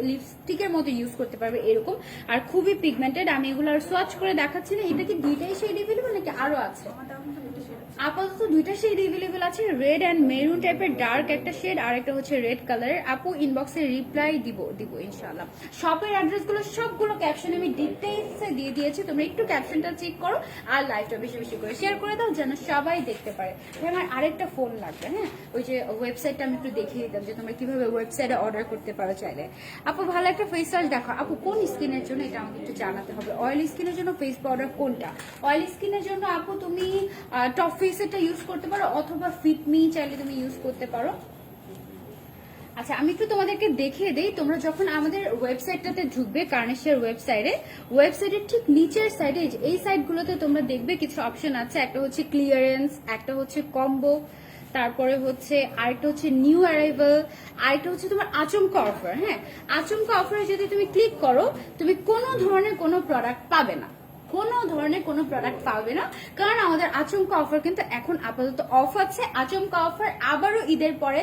লিপস্টিকের মতো ইউজ করতে পারবে এরকম, আর খুবই পিগমেন্টেড। আমি এগুলো আর সোয়াচ করে দেখাচ্ছি না। এটা কি দুইটাই শেড এভেলেবল নাকি আরো আছে? আমারটা এখন দুটো শেড আছে। আপাতত দুইটা শেড এভেলেবল আছে, রেড অ্যান্ড মেরুন টাইপের ডার্ক একটা শেড, আর একটা হচ্ছে রেড কালারের। আপু ইনবক্সে রিপ্লাই দিব ইনশাআল্লাহ। শপের অ্যাড্রেস গুলো সবগুলো ক্যাপশনে আমি ডিটেইলসে দিয়ে দিয়েছি, তোমরা একটু ক্যাপশনটা চেক করো আর লাইভটা বেশি বেশি করে শেয়ার করে দাও যেন সবাই দেখতে পারে। আমার আরেকটা ফোন লাগবে, হ্যাঁ ওই যে ওয়েবসাইটটা আমি একটু দেখিয়ে দিতাম যে তোমরা কিভাবে ওয়েবসাইটে অর্ডার করতে পারো চাইলে। আপু ভালো একটা ফেস ওয়াশ দেখো। আপু কোন স্কিনের জন্য এটা আমাকে একটু জানাতে হবে। অয়েল স্কিনের জন্য ফেস পাউডার কোনটা? অয়েল স্কিনের জন্য আপু তুমি টপ ফেসেরটা ইউজ করতে পারো, অথবা ফিটমি চাইলে তুমি ইউজ করতে পারো। আচ্ছা আমি একটু তোমাদেরকে দেখিয়ে দেই। তোমরা যখন আমাদের ওয়েবসাইটটাতে ঢুকবে, কার্নিশের ওয়েবসাইটের ঠিক নিচের সাইডে এই সাইডগুলোতে তোমরা দেখবে কিছু অপশন আছে। একটা হচ্ছে ক্লিয়ারেন্স, একটা হচ্ছে কম্বো, তারপরে হচ্ছে আরেকটা হচ্ছে নিউ অ্যারাইভাল, আরেকটা হচ্ছে তোমার আচমকা অফার। হ্যাঁ, আচমকা অফারে যদি তুমি ক্লিক করো, তুমি কোনো ধরনের কোনো প্রোডাক্ট পাবে না, কোনো ধরনের কোনো প্রোডাক্ট পাবে না, কারণ আমাদের আচমকা অফার কিন্তু এখন আপাতত অফ আছে। আচমকা অফার আবারও ঈদের পরে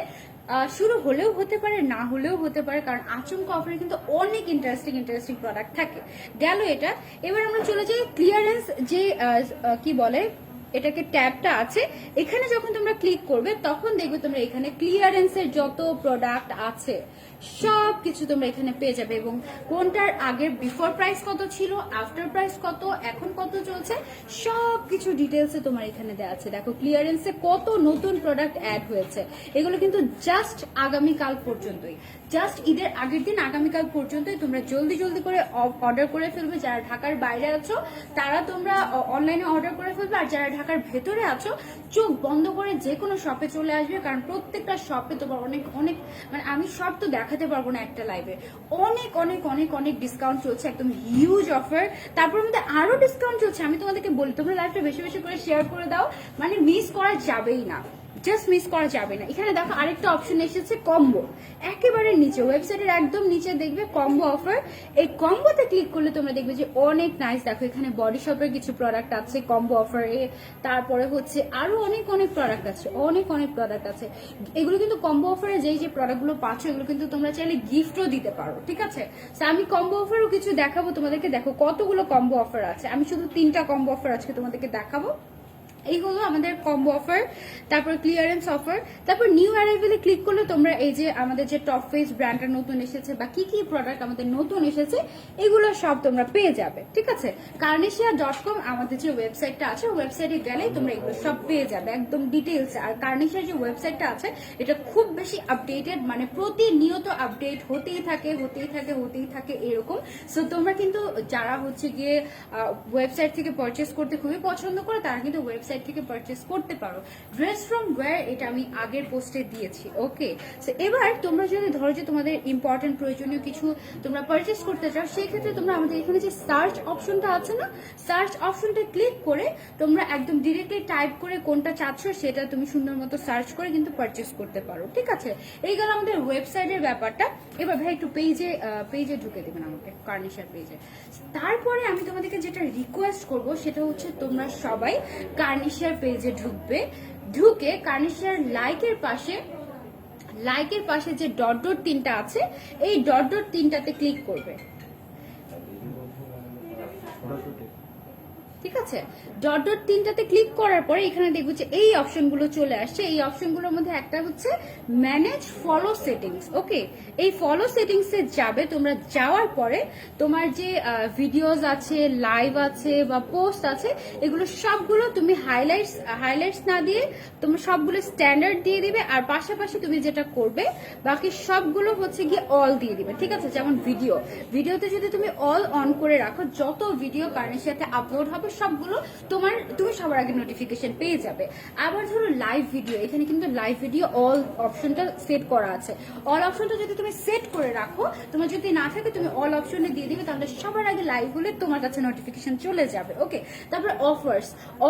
শুরু হলেও হতে পারে, না হলেও হতে পারে, কারণ আচমকা অফারে কিন্তু অনেক ইন্টারেস্টিং প্রোডাক্ট থাকে। গেল এটা। এবার আমরা চলে যাই ক্লিয়ারেন্স যে কি বলে এটাকে ট্যাবটা আছে, এখানে যখন তোমরা ক্লিক করবে তখন দেখবে তোমরা এখানে ক্লিয়ারেন্সের যত প্রোডাক্ট আছে সব কিছু তোমরা এখানে পেয়ে যাবে, এবং কোনটার আগের বিফোর প্রাইস কত ছিল, আফটার প্রাইস কত, এখন কত চলছে, সব কিছু ডিটেলসে তোমার এখানে দেওয়া আছে। দেখো ক্লিয়ারেন্সে কত নতুন প্রোডাক্ট অ্যাড হয়েছে। এগুলো কিন্তু জাস্ট আগামীকাল পর্যন্তই, জাস্ট ঈদের আগের দিন আগামীকাল পর্যন্তই তোমরা জলদি করে অর্ডার করে ফেলবে। যারা ঢাকার বাইরে আছো তারা তোমরা অনলাইনে অর্ডার করে ফেলবে, আর যারা ঢাকার ভেতরে আছো চোখ বন্ধ করে যে কোনো শপে চলে আসবে, কারণ প্রত্যেকটা শপে তোমার অনেক অনেক মানে আমি সব তো দেখাতে পারবো না একটা লাইভে, অনেক অনেক অনেক অনেক ডিসকাউন্ট চলছে, একদম হিউজ অফার। তারপর মধ্যে আরো ডিসকাউন্ট চলছে। আমি তোমাদেরকে বলি তোমরা লাইভটা বেশি বেশি করে শেয়ার করে দাও, মানে মিস করা যাবেই না, জাস্ট মিস করা যাবে না। এখানে দেখো আরেকটা অপশন এসেছে কম্বো, একেবারে নিচে ওয়েবসাইটের একদম নিচে দেখবে কম্বো অফার। এই কম্বোতে ক্লিক করলে তোমরা দেখবে যে অনেক নাইস। দেখো এখানে বডি শপের কিছু প্রোডাক্ট আছে কম্বো অফারে, তারপরে হচ্ছে আরো অনেক অনেক প্রোডাক্ট আছে, অনেক অনেক প্রোডাক্ট আছে। এগুলো কিন্তু কম্বো অফারে যেই যে প্রোডাক্টগুলো পাচ্ছ এগুলো কিন্তু তোমরা চাইলে গিফটও দিতে পারো, ঠিক আছে। তো আমি কম্বো অফারও কিছু দেখাবো তোমাদেরকে। দেখো কতগুলো কম্বো অফার আছে, আমি শুধু 3টা কম্বো অফার আজকে তোমাদেরকে দেখাবো। এই হলো আমাদের কম্বো অফার, তারপর ক্লিয়ারেন্স অফার, তারপর নিউ অ্যারাইভেলে ক্লিক করলে তোমরা এই যে আমাদের যে টপ ফেস ব্র্যান্ডটা নতুন এসেছে বা কি কি প্রোডাক্ট আমাদের নতুন এসেছে এগুলো সব তোমরা পেয়ে যাবে, ঠিক আছে। কার্নিশিয়া.com আমাদের যে ওয়েবসাইটটা আছে, ওয়েবসাইটে গেলেই তোমরা এগুলো সব পেয়ে যাবে একদম ডিটেলস। আর কার্নিশিয়ার যে ওয়েবসাইটটা আছে এটা খুব বেশি আপডেটেড, মানে প্রতিনিয়ত আপডেট হতেই থাকে এরকম। সো তোমরা কিন্তু যারা হচ্ছে গিয়ে ওয়েবসাইট থেকে পারচেস করতে খুবই পছন্দ করে তারা কিন্তু ওয়েবসাইট থেকে পারচেস করতে পারো। ড্রেস ফ্রম ওয়্যার এটা আমি আগের পোস্টে দিয়েছি, ওকে। সো এবার তোমরা যদি ধরো যে তোমাদের ইম্পর্টেন্ট প্রয়োজনীয় কিছু তোমরা পারচেস করতে চাও, সেই ক্ষেত্রে তোমরা আমাদের এখানে যে সার্চ অপশনটা আছে না, সার্চ অপশনটা ক্লিক করে তোমরা একদম ডিরেক্টলি টাইপ করে কোনটা চাচ্ছ সেটা তুমি সুন্দর মতো সার্চ করে কিন্তু পারচেস করতে পারো, ঠিক আছে। এই গেল আমাদের ওয়েবসাইটের ব্যাপারটা। এবার ভাই একটু পেজে ঢুকে দেবেন আমাকে, কার্নিশার পেজে। তারপরে আমি তোমাদেরকে যেটা রিকোয়েস্ট করব সেটা হচ্ছে তোমরা সবাই কার্নিশিয়ার পেজে ঢুকে কার্নিশিয়ার লাইকের পাশে যে ডট 3টা আছে এই ডট 3টাতে ক্লিক করবে, ঠিক আছে। ডট 3টাতে ক্লিক করার পরে এখানে দেখবো যে এই অপশনগুলো চলে আসছে। এই অপশনগুলোর মধ্যে একটা হচ্ছে ম্যানেজ ফলো সেটিংস, ওকে। এই ফলো সেটিংসে যাবে, তোমরা যাওয়ার পরে তোমার যে ভিডিওস আছে, লাইভ আছে বা পোস্ট আছে এগুলো সবগুলো তুমি হাইলাইটস না দিয়ে তোমরা সবগুলো স্ট্যান্ডার্ড দিয়ে দিবে, আর পাশাপাশি তুমি যেটা করবে বাকি সবগুলো হচ্ছে গিয়ে অল দিয়ে দিবে, ঠিক আছে। যেমন ভিডিওতে যদি তুমি অল অন করে রাখো, যত ভিডিও কার্নিশিয়াতে আপলোড হবে সবগুলো তুমি সবার আগে নোটিফিকেশন পেয়ে যাবে। আবার ধরো লাইভ ভিডিও, এখানে কিন্তু লাইভ ভিডিও অল অপশনটা সেট করা আছে। অল অপশনটা যদি তুমি সেট করে রাখো, তোমার যদি না থাকে তুমি অল অপশনে দিয়ে দিবে, তাহলে সবার আগে লাইভ হলে তোমার কাছে নোটিফিকেশন চলে যাবে, ওকে। তারপরে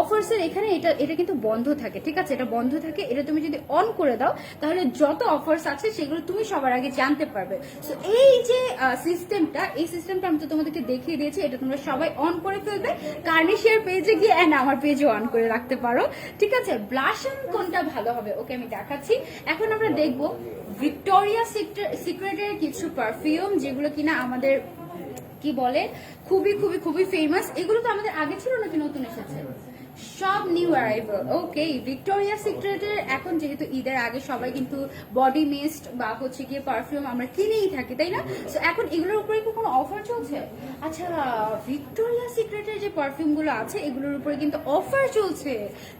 অফার্স এর এখানে এটা কিন্তু বন্ধ থাকে, ঠিক আছে। এটা বন্ধ থাকে, এটা তুমি যদি অন করে দাও তাহলে যত অফার্স আছে সেগুলো তুমি সবার আগে জানতে পারবে। সো এই যে সিস্টেমটা আমি তো তোমাদেরকে দেখিয়ে দিয়েছি, এটা তোমরা সবাই অন করে ফেলবে। কারণ কার্নিশিয়ার পেজে গিয়ে এন্ড আমার পেজে অন করে রাখতে পারো, ঠিক আছে। ব্লাশন কোনটা ভালো হবে ওকে আমি দেখাচ্ছি। এখন আমরা দেখবো ভিক্টোরিয়া সিক্রেটের কিছু পারফিউম যেগুলো কিনা আমাদের কি বলে খুবই খুবই খুবই ফেমাস। এগুলো তো আমাদের আগে ছিল নাকি নতুন এসেছে? সব নিউ অ্যারাইভাল। ওকে, ভিক্টোরিয়া সিক্রেটের এখন যেহেতু ঈদের আগে সবাই কিন্তু বডি মিস্ট বা হচ্ছে গিয়ে পারফিউম আমরা কিনেই থাকি, তাই না? সো এখন এগুলোর উপরে কি কোনো অফার চলছে? আচ্ছা, ভিক্টোরিয়া সিক্রেটের যে পারফিউম গুলো আছে এগুলোর উপরে কিন্তু অফার চলছে।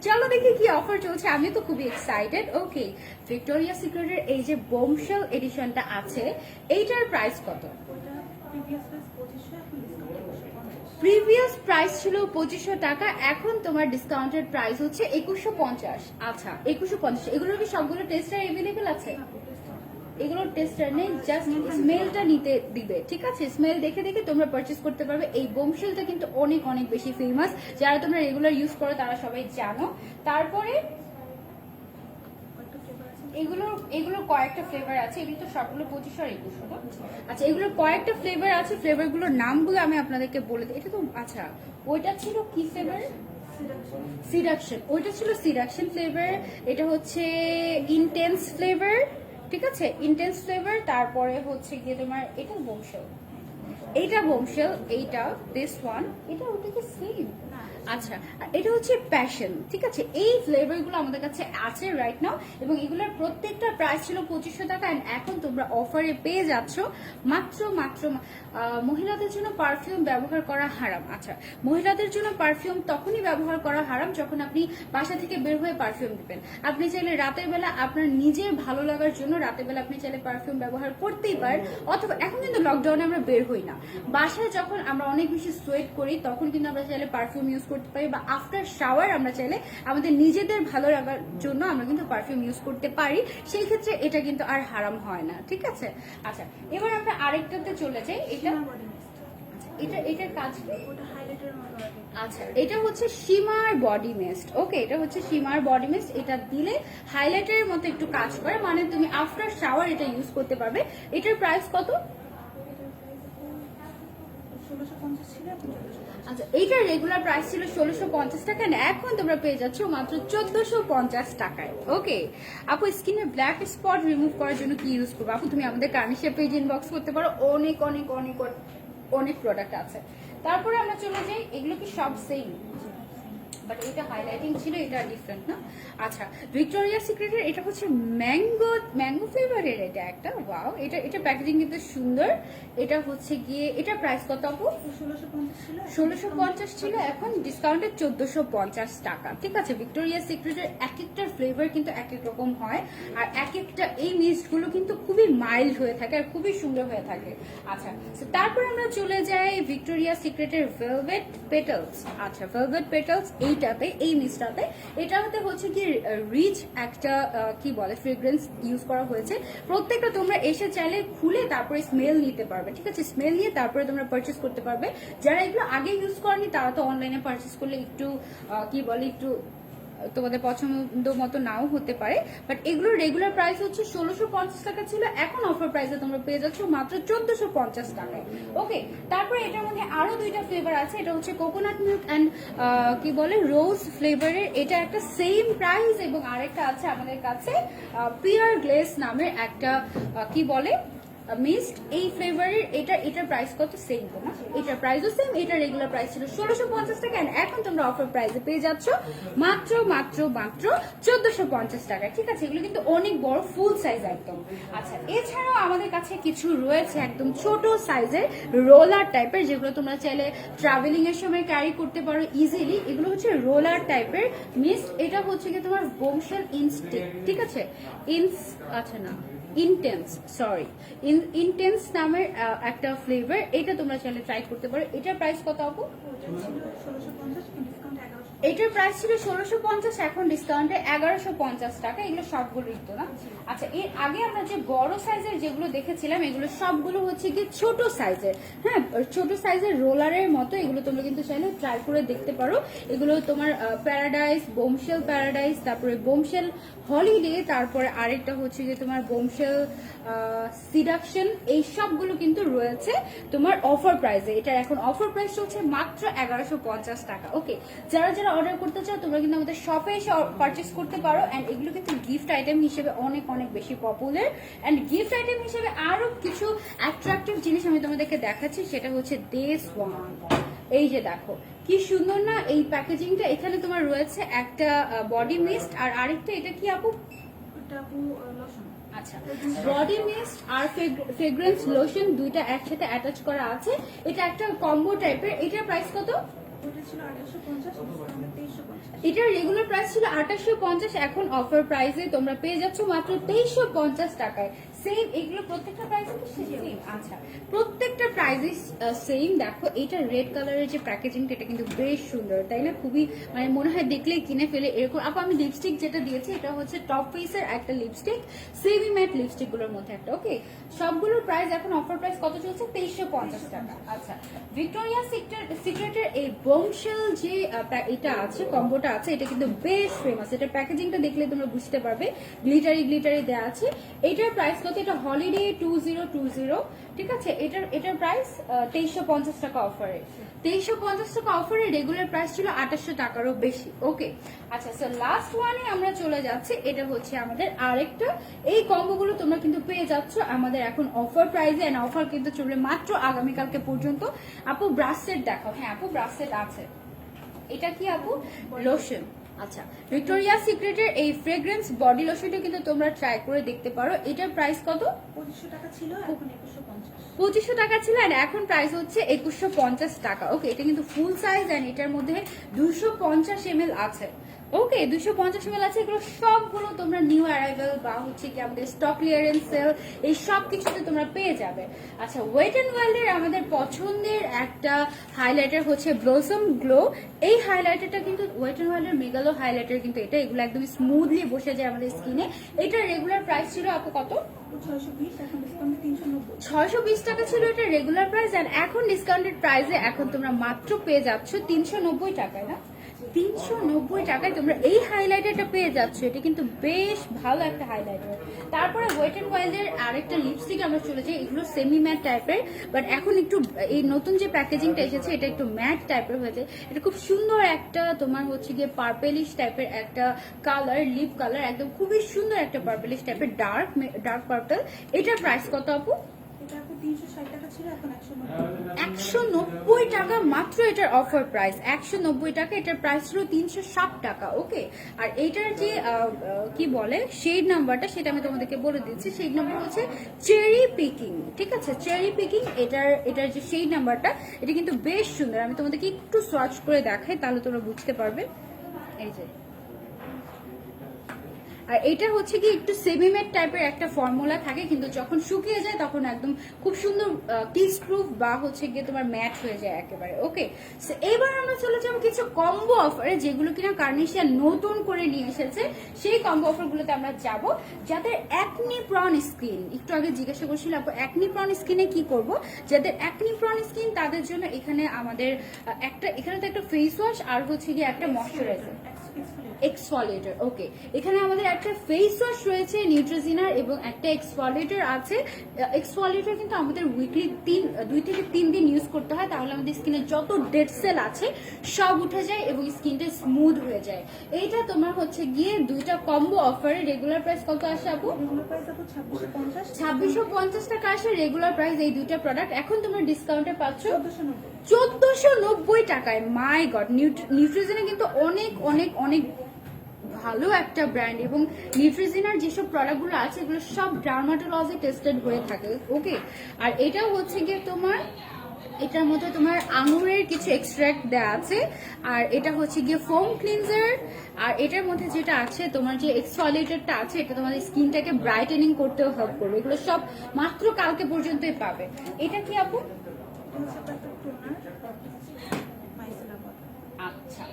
চলো দেখি কি অফার চলছে, আমি তো খুবই এক্সাইটেড। ওকে, ভিক্টোরিয়া সিক্রেটের এই যে বোমশেল এডিশনটা আছে এইটার প্রাইস কত? ওটা প্রিভিয়াস প্রাইস ছিল 2500 টাকা, এখন তোমার ডিসকাউন্টেড প্রাইস হচ্ছে 2150। আচ্ছা 2150। এগুলোর কি সবগুলো টেস্টার এভেলেবেল আছে? এগুলোর টেস্টার নেই, জাস্ট স্মেলটা নিতে দিবে, ঠিক আছে। স্মেল দেখে দেখে তোমরা পারচেজ করতে পারবে। এই বোমশেলটা কিন্তু অনেক অনেক বেশি ফেমাস, যারা তোমরা রেগুলার ইউজ করো তারা সবাই জানো। তারপরে এগুলোর কয়েকটা ফ্লেভার আছে, এগুলো তো সবগুলো 2500 আর 2100। আচ্ছা, এগুলোর কয়েকটা ফ্লেভার আছে, ফ্লেভারগুলোর নামগুলো আমি আপনাদেরকে বলে দিই। এটা তো আচ্ছা, ওইটা ছিল কি ফ্লেভার? সিডাকশন। ওইটা ছিল সিডাকশন ফ্লেভার, এটা হচ্ছে ইন্টেন্স ফ্লেভার, ঠিক আছে, ইন্টেন্স ফ্লেভার। তারপরে হচ্ছে গিয়ে তোমার এটা বোমশেল, এইটা বোমশেল, এইটা দিস ওয়ান, এটা ওটা কি সেম? আচ্ছা, আর এটা হচ্ছে প্যাশন, ঠিক আছে। এই ফ্লেভারগুলো আমাদের কাছে আছে রাইট নাও, এবং এগুলোর প্রত্যেকটা প্রাইস ছিল 2500 টাকা, এন্ড এখন তোমরা অফারে পেয়ে যাচ্ছ মাত্র মাত্র। মহিলাদের জন্য পারফিউম ব্যবহার করা হারাম। আচ্ছা, মহিলাদের জন্য পারফিউম তখনই ব্যবহার করা হারাম যখন আপনি বাসা থেকে বের হয়ে পারফিউম দিবেন। আপনি চাইলে রাতের বেলা আপনার নিজের ভালো লাগার জন্য রাতের বেলা আপনি চাইলে পারফিউম ব্যবহার করতেই পারেন, অথবা এখন কিন্তু লকডাউনে আমরা বের হই না, বাসায় যখন আমরা অনেক বেশি সোয়েট করি তখন কিন্তু আমরা চাইলে পারফিউম ইউজ করতে পারি, বা আফটার শাওয়ার আমরা চাইলে আমাদের নিজেদের ভালো লাগার জন্য আমরা কিন্তু পারফিউম ইউজ করতে পারি। সেই ক্ষেত্রে এটা কিন্তু আর হারাম হয় না, ঠিক আছে। আচ্ছা, এবার আমরা আরেকটাতে চলে যাই। এটার কাজ কি? আচ্ছা, এটা হচ্ছে সীমার বডি মিস্ট। ওকে, এটা হচ্ছে সীমার বডি মিস্ট। এটা দিলে হাইলাইটারের মতো একটু কাজ করে, মানে তুমি আফটার শাওয়ার এটা ইউজ করতে পারবে। এটার প্রাইস কত? আচ্ছা, এইটার রেগুলার প্রাইস ছিল 1650 টাকা, এখন তোমরা পেয়ে যাচ্ছ মাত্র 1450 টাকায়। ওকে আপু, স্কিনে ব্ল্যাক স্পট রিমুভ করার জন্য কি ইউজ করবো? আপু তুমি আমাদের কার্নিশিয়া পেজ ইনবক্স করতে পারো, অনেক অনেক অনেক অনেক প্রোডাক্ট আছে। তারপরে আমরা চলে যাই, এগুলো কি সব সেম? বাট এটা হাইলাইটিং ছিল, এটা ডিফারেন্ট না? আচ্ছা, ভিক্টোরিয়া সিক্রেটের এটা হচ্ছে ম্যাঙ্গো ফ্লেভারের, এটা একটা ওয়াও। এটা প্যাকেজিং কিন্তু সুন্দর। এটা হচ্ছে গিয়ে এটা প্রাইস কত আপু? 1650 ছিল, এখন ডিসকাউন্টে 1450 টাকা, ঠিক আছে। ভিক্টোরিয়া সিক্রেটের এক একটা ফ্লেভার কিন্তু এক এক রকম হয়, আর এক একটা এই মিস্টগুলো কিন্তু খুবই মাইল্ড হয়ে থাকে আর খুবই সুন্দর হয়ে থাকে। আচ্ছা, তারপর আমরা চলে যাই ভিক্টোরিয়া সিক্রেটের ভেলভেট পেটালস। আচ্ছা, ভেলভেট পেটালস এইটাতে, এই মিস্টটাতে, এটাতে হচ্ছে কি রিচ একটা কি বলে ফ্রেগ্রেন্স ইউজ করা হয়েছে। প্রত্যেকটা তোমরা এসে চাইলে খুলে তারপরে স্মেল নিতে পারবে, ঠিক আছে। স্মেল নিয়ে তারপরে তোমরা পারচেস করতে পারবে। যারা এগুলো আগে ইউজ করেনি তারা তো অনলাইনে পারচেস করলে একটু কি বলে একটু তোমাদের পছন্দ মতো নাও হতে পারে, বাট এগুলোর রেগুলার প্রাইস হচ্ছে 1650 টাকা ছিল, এখন অফার প্রাইসে তোমরা পেয়ে যাচ্ছ মাত্র 1450 টাকায়। ওকে, তারপরে এটার মধ্যে আরো দুইটা ফ্লেভার আছে। এটা হচ্ছে কোকোনাট মিল্ক অ্যান্ড কি বলে রোজ ফ্লেভারের, এটা একটা সেম প্রাইস, এবং আরেকটা আছে আমাদের কাছে পিয়ার গ্লেস নামের একটা কি বলে মিস্ট, এই ফ্লেভারের। এটার প্রাইস কত? সেম তো না? এটার প্রাইসও সেম। এটা রেগুলার প্রাইস ছিল 1650 টাকা, এখন তোমরা অফার প্রাইসে পেয়ে যাচ্ছ মাত্র মাত্র মাত্র 1450 টাকা, ঠিক আছে। এগুলো কিন্তু অনেক বড় ফুল সাইজ একদম। আচ্ছা, এছাড়াও আমাদের কাছে কিছু রয়েছে একদম ছোট সাইজের রোলার টাইপের, যেগুলো তোমরা চাইলে ট্রাভেলিং এর সময় ক্যারি করতে পারো ইজিলি। এগুলো হচ্ছে রোলার টাইপের মিস্ট। এটা হচ্ছে কি তোমার বোমশেল ইনস্টিক, ঠিক আছে। আচ্ছা না, ইন্টেন্স, সরি, ইন্টেন্স নামের একটা ফ্লেভার, এটা তোমরা চাইলে ট্রাই করতে পারো। এটার প্রাইস কত আপু? এটার প্রাইস ছিল 1650, এখন ডিসকাউন্টে 1150 টাকা। এগুলো সবগুলোই তো না? আচ্ছা, এর আগে আমরা যে বড় সাইজের যেগুলো দেখেছিলাম এগুলো সবগুলো হচ্ছে কি ছোট সাইজের। হ্যাঁ, ছোট সাইজের রোলারের মতো। এগুলো তোমরা কিন্তু চাইলে ট্রাই করে দেখতে পারো। এগুলো তোমার প্যারাডাইস, বোমশেল প্যারাডাইস, তারপরে বোমশেল হলিডে, তারপরে আরেকটা হচ্ছে যে তোমার বোমশেল সিডাকশন, এই সবগুলো কিন্তু রয়েছে তোমার অফার প্রাইসে। এটার এখন অফার প্রাইস চলছে মাত্র 1150 টাকা। ওকে, যারা যারা অর্ডার করতে চাও তোমরা কিন্তু আমাদের শপে এসে পারচেস করতে পারো। অ্যান্ড এগুলো কিন্তু গিফট আইটেম হিসেবে অনেক অনেক বেশি পপুলার। অ্যান্ড গিফট আইটেম হিসেবে আরো কিছু অ্যাট্রাকটিভ জিনিস আমি তোমাদেরকে দেখাচ্ছি, সেটা হচ্ছে দিস ওয়ান। এই যে দেখো কি সুন্দর না এই প্যাকেজিংটা। এখানে তোমার রয়েছে একটা বডি মিস্ট আর আরেকটা, এটা কি আপু? এটা আপু লোশন। আচ্ছা, বডি মিস্ট আর ফ্রেগ্রেন্স লোশন দুইটা একসাথে অ্যাটাচ করা আছে। এটা একটা কম্বো টাইপের। এটার প্রাইস কত? ওটা ছিল 2850, ডিসকাউন্টে 2350। এটার রেগুলার প্রাইস ছিল 2850, এখন অফার প্রাইসে তোমরা পেয়ে যাচ্ছ মাত্র 2350 টাকায়। সেম, এগুলো প্রত্যেকটা প্রাইস সেম। আচ্ছা, প্রত্যেকটা প্রাইসই সেম। দেখো এটা রেড কালারের যে প্যাকেজিংটা, এটা কিন্তু বেশ সুন্দর, তাই না? খুবই মানে মনে হয় দেখলেই কিনে ফেলে এরকম। আপু আমি লিপস্টিক যেটা দিয়েছি এটা হচ্ছে টপ ফেসের একটা লিপস্টিক, সেমি ম্যাট লিপস্টিক গুলোর মধ্যে একটা। ওকে, সবগুলোর প্রাইস এখন অফার প্রাইস কত চলছে? 2350 টাকা। আচ্ছা, ভিক্টোরিয়া সিক্রেটের এই বোমশেল যে এটা আছে, কম্বোটা আছে, এটা কিন্তু বেশ ফেমাস। এটা প্যাকেজিংটা দেখলে তোমরা বুঝতে পারবে, গ্লিটারি গ্লিটারি দেওয়া আছে। এটার প্রাইস কত? এটা হলিডে 2020, ঠিক আছে? এটার প্রাইস 2350 টাকা অফারে। 2350 টাকা অফারে রেগুলার প্রাইস ছিল 2800 টাকারও বেশি। ওকে, আচ্ছা, সো লাস্ট ওয়ানে আমরা চলে যাচ্ছি। এটা হচ্ছে আমাদের আরেকটা। এই কম্বোগুলো তোমরা কিন্তু পেয়ে যাচ্ছ আমাদের এখন অফার প্রাইসে। এন্ড অফার কিন্তু চলবে মাত্র আগামীকালকে পর্যন্ত। আপু ব্রাশ সেট দেখাও। হ্যাঁ আপু, ব্রাশ সেট আছে। এটা কি আপু? লোশন। আচ্ছা, ভিক্টোরিয়া সিক্রেটের এই ফ্রেগ্রেন্স বডি লোশনটা কিন্তু তোমরা ট্রাই করে দেখতে পারো। এটার প্রাইস কত? 2500 টাকা ছিল, এখন 2150। 2500 টাকা ছিল আর এখন প্রাইস হচ্ছে 2150 টাকা। ওকে, এটা কিন্তু ফুল সাইজ এন্ড এটার মধ্যে 250 ml আছে। ওকে, 250 ml আছে। এগুলো সবগুলো তোমরা নিউ অ্যারাইভাল বা হচ্ছে কি আমাদের স্টক ক্লিয়ারেন্স সেল, এই সব কিছুতে তোমরা পেয়ে যাবে। আচ্ছা, ওয়েট এন্ড ওয়াইল্ডের আমাদের পছন্দের একটা হাইলাইটার হচ্ছে ব্লসম গ্লো। এই হাইলাইটারটা কিন্তু ওয়েট এন্ড ওয়াইল্ডের মেগালো হাইলাইটার, কিন্তু এগুলো একদম স্মুথলি বসে যায় আমাদের স্কিনে। এটার রেগুলার প্রাইস ছিল আপু কত? 620, এখন ডিসকাউন্টে 390। 620 টাকা ছিল এটা রেগুলার প্রাইস, আর এখন ডিসকাউন্টেড প্রাইসে এখন তোমরা মাত্র পেয়ে যাচ্ছ 390 টাকায়। না, 390 টাকায় তোমরা এই হাইলাইটারটা পেয়ে যাচ্ছ। এটা কিন্তু বেশ ভালো একটা হাইলাইটার। তারপরে ওয়েট এন্ড ওয়াইল্ডের আরেকটা লিপস্টিক আমরা চলে যাই। এগুলো সেমি ম্যাট টাইপের, বাট এখন একটু এই নতুন যে প্যাকেজিংটা এসেছে এটা একটু ম্যাট টাইপের হয়েছে। এটা খুব সুন্দর একটা তোমার হচ্ছে গিয়ে পার্পেলিশ টাইপের একটা কালার, লিপ কালার, একদম খুবই সুন্দর একটা পার্পেলিশ টাইপের ডার্ক পার্পল। এটার প্রাইস কত আপু? এটা আপু 360 টাকা ছিল, এখন 190। 190 টাকা মাত্র এটার অফার প্রাইস। 190 টাকা, এটার প্রাইস ছিল 360 টাকা। ওকে, আর এইটার যে কি বলে শেড নাম্বারটা সেটা আমি তোমাদেরকে বলে দিচ্ছি। শেড নাম্বার হচ্ছে চেরি পিকিং, ঠিক আছে? চেরি পিকিং, এটার যে শেড নাম্বারটা, এটা কিন্তু বেশ সুন্দর। আমি তোমাদেরকে একটু সার্চ করে দেখাই, তাহলে তোমরা বুঝতে পারবে। এই যে, আর এটা হচ্ছে কি একটু সেমিমেট টাইপের একটা ফর্মুলা থাকে, কিন্তু যখন শুকিয়ে যায় তখন একদম খুব সুন্দর কিস প্রুফ বা হচ্ছে গিয়ে তোমার ম্যাট হয়ে যায় একেবারে। ওকে, এবার আমরা চলে যাবো কিছু কম্বো অফারে, যেগুলো কিনা কার্নিশিয়া নতুন করে নিয়ে এসেছে। সেই কম্বো অফারগুলোতে আমরা যাব। যাদের অ্যাকনি প্রন স্কিন, একটু আগে জিজ্ঞাসা করছিল আপু অ্যাকনি প্রন স্কিনে কি করব, যাদের অ্যাকনি প্রন স্কিন তাদের জন্য এখানে আমাদের এখানে তো একটা ফেস ওয়াশ আর হচ্ছে গিয়ে একটা ময়শ্চারাইজার, এক্সফলিয়েটর। ওকে, এখানে আমাদের একটা ফেস ওয়াশ রয়েছে নিউট্রিজিনার এবং একটা এক্সফলিয়েটর আছে। এক্সফলিয়েটর কিন্তু আমাদের উইকলি 2 থেকে 3 দিন ইউজ করতে হয়, তাহলে আমাদের স্কিনে যত ডেড সেল আছে সব উঠে যায় এবং স্কিনটা স্মুথ হয়ে যায়। এইটা তোমার হচ্ছে গিয়ে দুইটা কম্বো অফারে রেগুলার প্রাইস কত আসে আপু? রেগুলার প্রাইস আপু 2650। 2650 টাকা আসে রেগুলার প্রাইস এই দুইটা প্রোডাক্ট। এখন তোমরা ডিসকাউন্টে পাচ্ছ 1490। 1490 টাকায়। মাই গড, নিউট্রিজিনা কিন্তু অনেক অনেক অনেক ভালো একটা ব্র্যান্ড, এবং নিউট্রিজিনার যেসব প্রোডাক্টগুলো আছে এগুলো সব ডার্মাটোলজি টেস্টেড হয়ে থাকে। ওকে, আর এটা হচ্ছে গিয়ে তোমার এটার মধ্যে তোমার আঙুরের কিছু এক্সট্রাক্ট দেওয়া আছে, আর এটা হচ্ছে গিয়ে ফোম ক্লিনজার, আর এটার মধ্যে যেটা আছে তোমার যে এক্সফলিয়েটরটা আছে এটা তোমাদের স্কিনটাকে ব্রাইটেনিং করতেও হেল্প করবে। এগুলো সব মাত্র কালকে পর্যন্তই পাবে। এটা কি আপু? এটা হচ্ছে একটা টোনার, মাইসেলার বটল। আচ্ছা,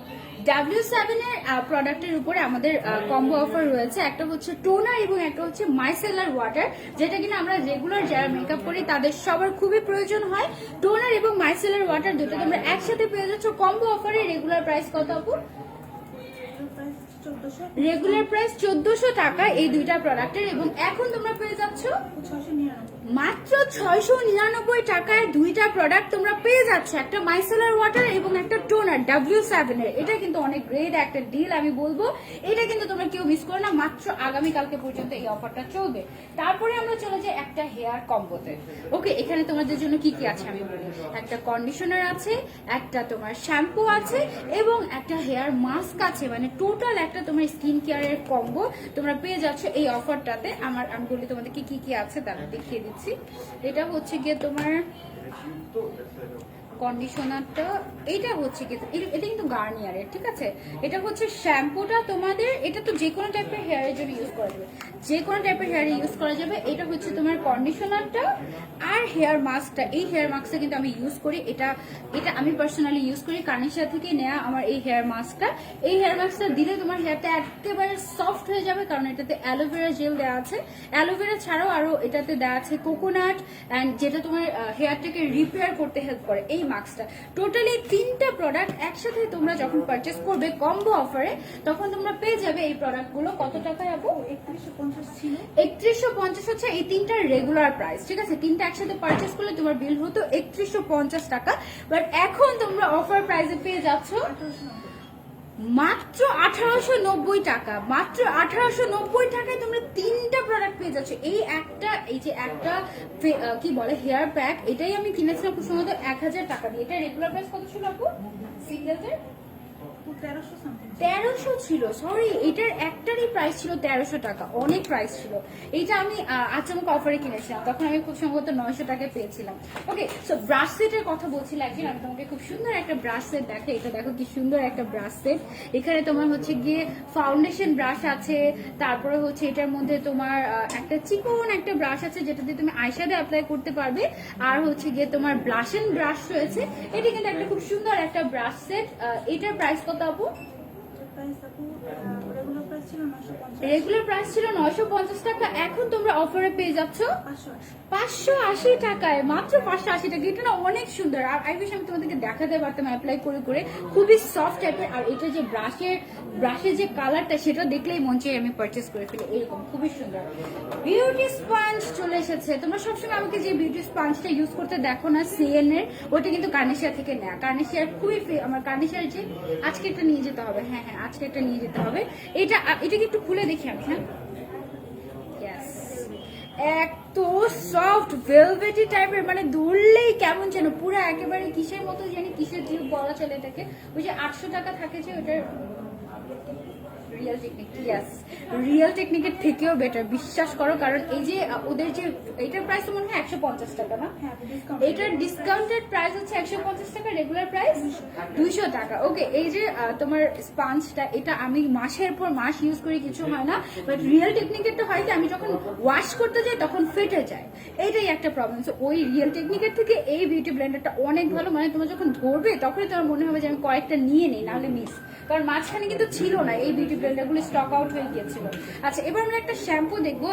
W7 এর প্রোডাক্টের উপরে আমাদের কম্বো অফার রয়েছে। একটা হচ্ছে টোনার এবং একটা হচ্ছে মাইসেলার ওয়াটার, যেটা কিনা আমরা রেগুলার যারা মেকআপ করি তাদের সবার খুবই প্রয়োজন হয়। টোনার এবং মাইসেলার ওয়াটার দুটো তোমরা একসাথে পেয়ে যাচ্ছ কম্বো অফারে। রেগুলার প্রাইস কত আপু? রেগুলার প্রাইস 1400 টাকা এই দুইটা প্রোডাক্টের, এবং এখন তোমরা পেয়ে যাচ্ছ মাত্র 699 টাকায় দুইটা প্রোডাক্ট তোমরা পেয়ে যাচ্ছ, একটা মাইসেলার ওয়াটার এবং একটা টোনার W7 এর। এটা কিন্তু অনেক গ্রেট একটা ডিল আমি বলবো, এটা কিন্তু তোমরা কেউ মিস করো না। মাত্র আগামী কালকে পর্যন্ত এই অফারটা চলবে। তারপরে আমরা চলে যাই একটা হেয়ার কম্বোতে। ওকে, এখানে তোমাদের জন্য কি কি আছে আমি বলি। একটা কন্ডিশনার আছে, একটা তোমার শ্যাম্পু আছে এবং একটা হেয়ার মাস্ক আছে, মানে টোটাল একটা তোমার স্কিন কেয়ারের কম্বো তোমরা পেয়ে যাচ্ছ এই অফারটাতে। আমি বলি তোমাদেরকে কি কি আছে তারা দেখিয়ে দিচ্ছি। এটা হচ্ছে গিয়ে তোমার কন্ডিশনারটা, এটা হচ্ছে কি এটা কিন্তু গার্নিয়ারের, ঠিক আছে। এটা হচ্ছে শ্যাম্পুটা তোমাদের, এটা তো যে কোনো টাইপের হেয়ারের জন্য ইউজ করা যাবে, যে কোনো টাইপের হেয়ারে ইউজ করা যাবে। এটা হচ্ছে তোমার কন্ডিশনারটা আর হেয়ার মাস্কটা। এই হেয়ার মাস্কটা কিন্তু আমি ইউজ করি, এটা আমি পার্সোনালি ইউজ করি, কার্নিশা থেকে নেওয়া আমার এই হেয়ার মাস্কটা। এই হেয়ার মাস্কটা দিলে তোমার হেয়ারটা একেবারে সফট হয়ে যাবে, কারণ এটাতে অ্যালোভেরা জেল দেওয়া আছে। অ্যালোভেরা ছাড়াও আরো এটাতে দেওয়া আছে কোকোনাট, অ্যান্ড যেটা তোমার হেয়ারটাকে রিপেয়ার করতে হেল্প করে এই মাস্কটা। টোটালি 3টা প্রোডাক্ট একসাথে তোমরা যখন পারচেস করবে কম্বো অফারে, তখন তোমরা পেয়ে যাবে এই প্রোডাক্টগুলো কত টাকায় আপু? 3150 ছিল। 3150 হচ্ছে এই তিনটার রেগুলার প্রাইস, ঠিক আছে। তিনটা একসাথে পারচেস করলে তোমার বিল হতো 3150 টাকা, বাট এখন তোমরা অফার প্রাইসে পেয়ে যাচ্ছ মাত্র 1890 টাকা। মাত্র 1890 টাকায় তোমরা 3টা প্রোডাক্ট পেয়ে যাচ্ছ। এই যে একটা কি বলে হেয়ার প্যাক, এটাই আমি কিনেছিলাম খুব সম্ভবত 1000 টাকা দিয়ে। এটা রেগুলার প্রাইস কত ছিল আপু সিঙ্গেলটার? 1300 ছিল, সরি, এটার একটারই প্রাইস ছিল 1300 টাকা, অনেক প্রাইস ছিল। এইটা আমি আচমক অফারে কিনেছিলাম, তখন আমি খুব সম্ভবত 900 টাকায় পেয়েছিলাম। ওকে, সো ব্রাশ সেটের কথা বলছিল একদিন, আমি তোমাকে খুব সুন্দর একটা ব্রাশ সেট দেখে, এটা দেখো কি সুন্দর একটা ব্রাশ সেট। এখানে তোমার হচ্ছে গিয়ে ফাউন্ডেশন ব্রাশ আছে, তারপরে হচ্ছে এটার মধ্যে তোমার একটা চিকন একটা ব্রাশ আছে যেটা দিয়ে তুমি আইশ্যাডো অ্যাপ্লাই করতে পারবে, আর হচ্ছে গিয়ে তোমার ব্লাশিং ব্রাশ রয়েছে। এটা কিন্তু একটা খুব সুন্দর একটা ব্রাশ সেট। এটার প্রাইস কত আপু? রেগুলার প্রাইস ছিল 950 টাকা, এখন তোমরা অফারে পেয়ে যাচ্ছ 580 টাকায়, মাত্র 580 টাকা। এটা না অনেক সুন্দর, আর আই উইশ আমি তোমাদেরকে দেখাতে পারতাম অ্যাপ্লাই করে করে, খুবই সফট টাইপের। আর এটা যে ব্রাশের যে কালারটা, সেটা দেখলেই মন চাই আমি পারচেস করে ফেলি, এরকম খুবই সুন্দর। বিউটি স্পঞ্জ চলে এসেছে। তোমরা সবসময় আমাকে যে বিউটি স্পঞ্জটা ইউজ করতে দেখো না সিএন এর, ওটা কিন্তু কার্নিশিয়া থেকে নেয়া। কার্নিশিয়ার খুবই আমার কার্নিশিয়ার যে আজকে একটা নিয়ে যেতে হবে, হ্যাঁ আজকে একটা নিয়ে যেতে হবে। এটাকে একটু খুলে দেখি আমি, হ্যাঁ। এত সফট ভেলভেটি টাইপের, মানে ধরলেই কেমন যেন পুরো একেবারে কিসের মতো জানি, কিসের টিউব বলা চলে এটাকে, ওই যে 800 টাকা থাকে যে ওটার রিয়েল টেকনিক, ইয়েস রিয়েল টেকনিকের থেকেও বেটার, বিশ্বাস করো। কারণ এই যে ওদের যে এটার প্রাইস তো মনে হয় 150 টাকা না, এটার ডিসকাউন্টেড প্রাইস হচ্ছে 150 টাকা, রেগুলার প্রাইস 200 টাকা। ওকে, এই যে তোমার স্পঞ্জটা, এটা আমি মাসের পর মাস ইউজ করি, কিছু হয় না। বাট রিয়েল টেকনিকেরটা হয় কি, আমি যখন ওয়াশ করতে যাই তখন ফেটে যায়, এইটাই একটা প্রবলেম। সো ওই রিয়েল টেকনিকের থেকে এই বিউটি ব্লেন্ডারটা অনেক ভালো, মানে তোমরা যখন ধরবে তখনই তোমার মনে হবে যে আমি কয়েকটা নিয়ে নেই, নাহলে মিস। কারণ মাঝখানে কিন্তু ছিল না, এই বিউটি ব্লেন্ডারগুলো স্টক আউট হয়ে গিয়েছিল। আচ্ছা, এবার আমরা একটা শ্যাম্পু দেখবো।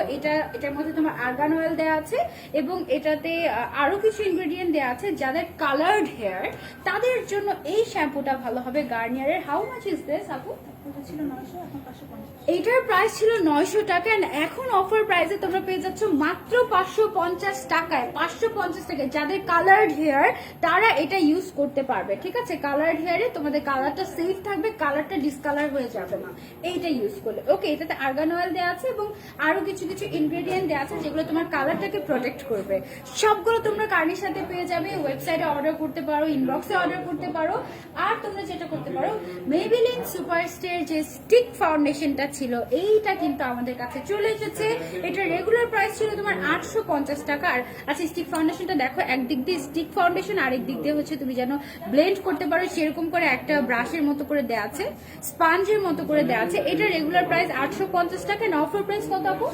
এটার মধ্যে তোমার আর্গান অয়েল দেওয়া আছে এবং এটাতে আরো কিছু ইনগ্রেডিয়েন্ট দেওয়া আছে। যাদের কালার্ড হেয়ার তাদের জন্য এই শ্যাম্পুটা ভালো হবে, গার্নিয়ারের। হাউ মাচ ইজ দিস আপু? এটার প্রাইস ছিল 900 টাকা, এখন অফার প্রাইসে তোমরা পেয়ে যাচ্ছ মাত্র 550 টাকায়। 550 টাকায় যাদের কালার্ড হেয়ার তারা এটা ইউজ করতে পারবে, ঠিক আছে। কালার্ড হেয়ারে তোমাদের কালারটা সেফ থাকবে, কালারটা ডিসকালার হয়ে যাবে না এইটা ইউজ করলে। ওকে, এটাতে আর্গান অয়েল দেওয়া আছে এবং আরো কিছু কিছু ইনগ্রেডিয়েন্ট দেওয়া আছে যেগুলো তোমার কালারটাকে প্রোটেক্ট করবে। সবগুলো তোমরা কার্নির সাথে পেয়ে যাবে, ওয়েবসাইটে অর্ডার করতে পারো, ইনবক্সে অর্ডার করতে পারো, আর তোমরা যেটা করতে পারো মেবিলিন সুপারস্টার যে স্টিক ফাউন্ডেশনটা ছিল এইটা কিন্তু আমাদের কাছে চলে এসেছে। এটা রেগুলার প্রাইস ছিল তোমার 850 টাকা। আর আচ্ছা, স্টিক ফাউন্ডেশনটা দেখো, একদিক দিয়ে স্টিক ফাউন্ডেশন, আরেক দিক দিয়ে হচ্ছে তুমি যেন ব্লেন্ড করতে পারো সেরকম করে একটা ব্রাশের মতো করে দেওয়া আছে, স্পঞ্জের মতো করে দেওয়া আছে। এটা রেগুলার প্রাইস 850 টাকা, না অফার প্রাইস কত আপু?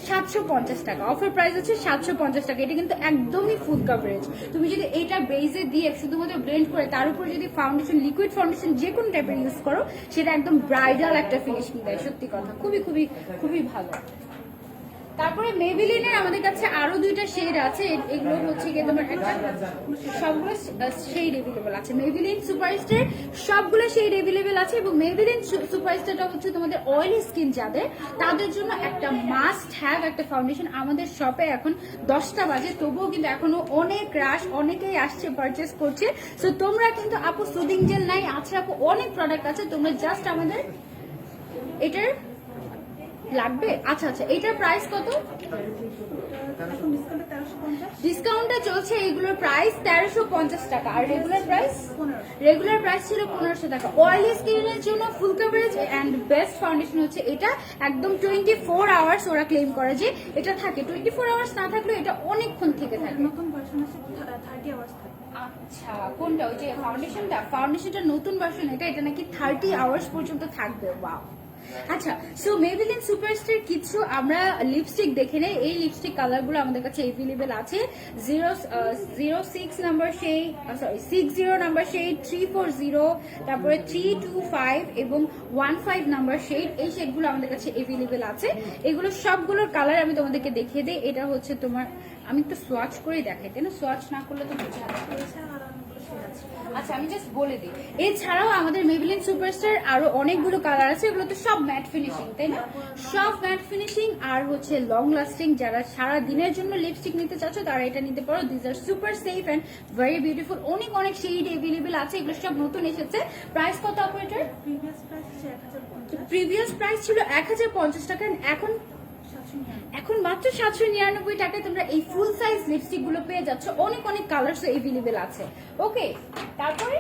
750 টাকা। অফার প্রাইস হচ্ছে 750 টাকা। এটা কিন্তু একদমই ফুল কভারেজ। তুমি যদি এটা বেজে দিয়ে শুধুমাত্র ব্লেন্ড করে তার উপর যদি ফাউন্ডেশন, লিকুইড ফাউন্ডেশন যে কোনো টাইপের ইউজ করো, সেটা একদম ব্রাইডাল একটা ফিনিশিং দেয়। সত্যি কথা, খুবই খুবই খুবই ভালো। তারপরে মেবিলিনের আমাদের কাছে আরো দুইটা শেড আছে। এগুলো হচ্ছে গিয়ে তোমার একটা, সবগুলো শেড এভেলেবেল আছে। মেবিলিন সুপারস্টার সবগুলো শেড এভেলেবেল আছে। এবং মেবিলিন সুপারস্টারটা হচ্ছে তোমাদের অয়েলি স্কিন যাদের, তাদের জন্য একটা মাস্ট হ্যাভ একটা ফাউন্ডেশন। আমাদের শপে এখন 10টা বাজে, তবুও কিন্তু এখনো অনেক রাশ, অনেকেই আসছে পারচেস করছে। সো তোমরা কিন্তু আপু সুদিং জেল নাই আছে আপু, অনেক প্রোডাক্ট আছে, তোমরা জাস্ট আমাদের এটার লাগবে। আচ্ছা আচ্ছা, এটার প্রাইস কত? এখন ডিসকাউন্টে 1350, ডিসকাউন্টে চলছে এগুলোর প্রাইস 1350 টাকা। আর রেগুলার প্রাইস 1500। রেগুলার প্রাইস ছিল 1500 টাকা। অয়েলি স্কিনের জন্য full coverage and best foundation হচ্ছে এটা। একদম 24 আওয়ার্স ওরা ক্লেম করে যে এটা থাকে। 24 আওয়ার্স না থাকলেও এটা অনেকক্ষণ থেকে থাকে। নতুন ভার্সন আছে 30 আওয়ার্স থাকে। আচ্ছা, কোনটা? ওই যে ফাউন্ডেশনটা নতুন ভার্সন, এটা নাকি 30 আওয়ার্স পর্যন্ত থাকবে। ওয়াও। আচ্ছা, সো মেবিলিন সুপারস্টার কিছু আমরা লিপস্টিক দেখে নেই। এই লিপস্টিক কালারগুলো আমাদের কাছে এভেলেবেল আছে। 06 number shade, sorry 60 number shade, 340, তারপরে 325 এবং 15 নাম্বার শেড। এই শেডগুলো আমাদের কাছে এভেলেবেল আছে। এগুলো সবগুলোর কালার আমি তোমাদেরকে দেখিয়ে দিই। এটা হচ্ছে তোমার, আমি একটু সোয়াচ করেই দেখাই, তাই না? সোয়াচ না করলে তো বোঝা যাবে না। এছাড়া আর অনেকগুলো শেড আছে। আচ্ছা, আমি জাস্ট বলে দিই, এছাড়াও আমাদের মেবিলিন সুপারস্টার আরো অনেকগুলো কালার আছে। এগুলো তো সব ম্যাট ফিনিশিং, তাই না? সব ম্যাট ফিনিশিং আর হচ্ছে লং লাস্টিং। যারা সারা দিনের জন্য লিপস্টিক নিতে চাচ্ছ তারা এটা নিতে পারো। This are super safe and very beautiful. অনেক অনেক শেড এভেলেবেল আছে। এগুলো সব নতুন এসেছে। প্রাইস কত অপারেটর? প্রিভিয়াস প্রাইস হচ্ছে 1050, প্রিভিয়াস প্রাইস ছিল 1050 টাকা, এখন 799। এখন মাত্র 799 টাকায় তোমরা এই ফুল সাইজ লিপস্টিক গুলো পেয়ে যাচ্ছ। অনেক অনেক কালার্স এভেলেবেল আছে। ওকে, তারপরে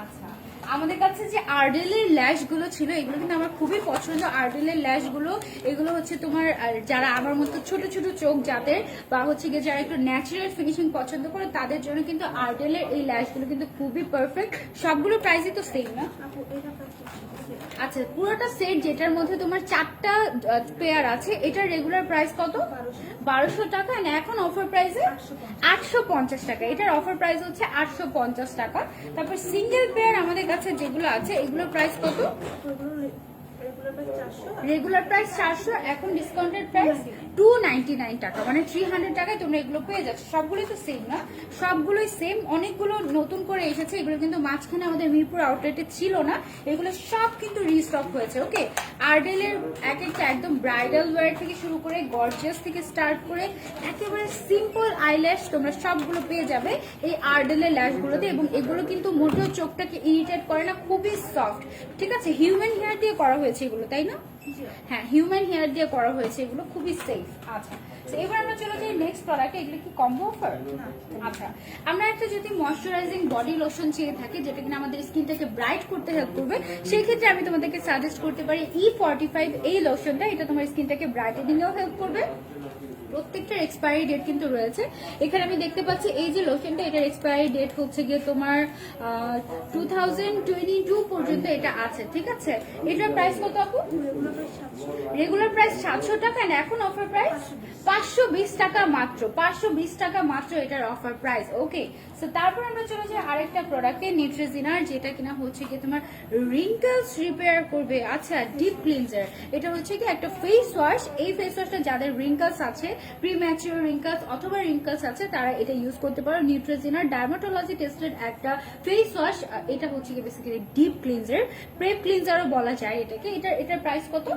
আচ্ছা, আমাদের কাছে যে আর্ডেলের ল্যাশ গুলো ছিল এগুলো কিন্তু আমার খুবই পছন্দ। আর্ডেলের ল্যাশ গুলো, এগুলো হচ্ছে তোমার যারা আমার মতো ছোট ছোট চোখ যাদের, বা হচ্ছে গিয়ে যারা একটু ন্যাচারাল ফিনিশিং পছন্দ করে তাদের জন্য কিন্তু আর্ডেলের এই ল্যাশ গুলো কিন্তু খুবই পারফেক্ট। সবগুলো প্রাইসই তো সেম না? আপু এটা প্রাইস আচ্ছা, পুরোটা সেট যেটার মধ্যে তোমার 4টা পেয়ার আছে, এটার রেগুলার প্রাইস কত? 1200 টাকা। না এখন অফার প্রাইসে 850 টাকা। এটার অফার প্রাইস হচ্ছে 850 টাকা। তারপর সিঙ্গেল পেয়ার আমাদের কাছে যেগুলো আছে এগুলোর প্রাইস কত? রেগুলার প্রাইস 400, এখন ডিসকাউন্টেড প্রাইস 299 টাকা, মানে 300 টাকায় তোমরা এগুলো পেয়ে যাচ্ছ। সবগুলোই তো সেম না? সবগুলোই সেম। অনেকগুলো নতুন করে এসেছে, এগুলো কিন্তু মাঝখানে আমাদের মিরপুর আউটলেটে ছিল না। এগুলো সব কিন্তু রিস্টক হয়েছে। ওকে, আর্ডেলের এক একটা একদম ব্রাইডাল ওয়্যার থেকে শুরু করে গর্জিয়াস থেকে স্টার্ট করে একেবারে সিম্পল আইল্যাশ তোমরা সবগুলো পেয়ে যাবে এই আর্ডেলের ল্যাশগুলোতে। এবং এগুলো কিন্তু মোটেও চোখটাকে ইরিটেট করে না, খুবই সফট। ঠিক আছে, হিউম্যান হেয়ার দিয়ে করা হয়েছে এগুলো, তাই না? হ্যাঁ, হিউম্যান হেয়ার দিয়ে করা হয়েছে, এগুলো খুবই সেফ। আচ্ছা, তো এবার আমরা চলে যাই নেক্সট প্রোডাক্টে। এগুলো কি কম্বো অফার? আচ্ছা, আমরা একটা যদি ময়শ্চারাইজিং বডি লোশন চেয়ে থাকি যেটা কিনা আমাদের স্কিনটাকে ব্রাইট করতে হেল্প করবে, সেই ক্ষেত্রে আমি তোমাদেরকে সাজেস্ট করতে পারি E45 এই লোশনটা। এটা তোমার স্কিনটাকে ব্রাইটেনিংয়েও হেল্প করবে। প্রত্যেকটার এক্সপায়ারি ডেট কিন্তু রয়েছে। এখানে আমি দেখতে পাচ্ছি এই যে লোশনটা, এটার এক্সপায়ারি ডেট হচ্ছে গিয়ে তোমার 2022 পর্যন্ত এটা আছে। ঠিক আছে, এটার প্রাইস কত আপু? রেগুলার প্রাইস 700 টাকা, না এখন অফার প্রাইস 520 টাকা মাত্র। 520 টাকা মাত্র এটার অফার প্রাইস। ওকে, সো তারপর আমরা চলে যাই আরেকটা প্রোডাক্টে, নিউট্রিজিনার, যেটা কিনা হচ্ছে কি তোমার রিঙ্কেলস রিপেয়ার করবে। আচ্ছা, ডিপ ক্লিনজার। এটা হচ্ছে কি একটা ফেস ওয়াশ। এই ফেস ওয়াশটা যাদের রিঙ্কেলস আছে, প্রিম্যাচিওর রিঙ্কেলস অথবা রিঙ্কেলস আছে, তারা এটা ইউজ করতে পারো। নিউট্রিজিনার ডার্মাটোলজি টেস্টেড একটা ফেস ওয়াশ। এটা হচ্ছে কি বেসিক্যালি ডিপ ক্লিনজার, প্রেপ ক্লিনজারও বলা যায় এটাকে। এটার প্রাইস কত?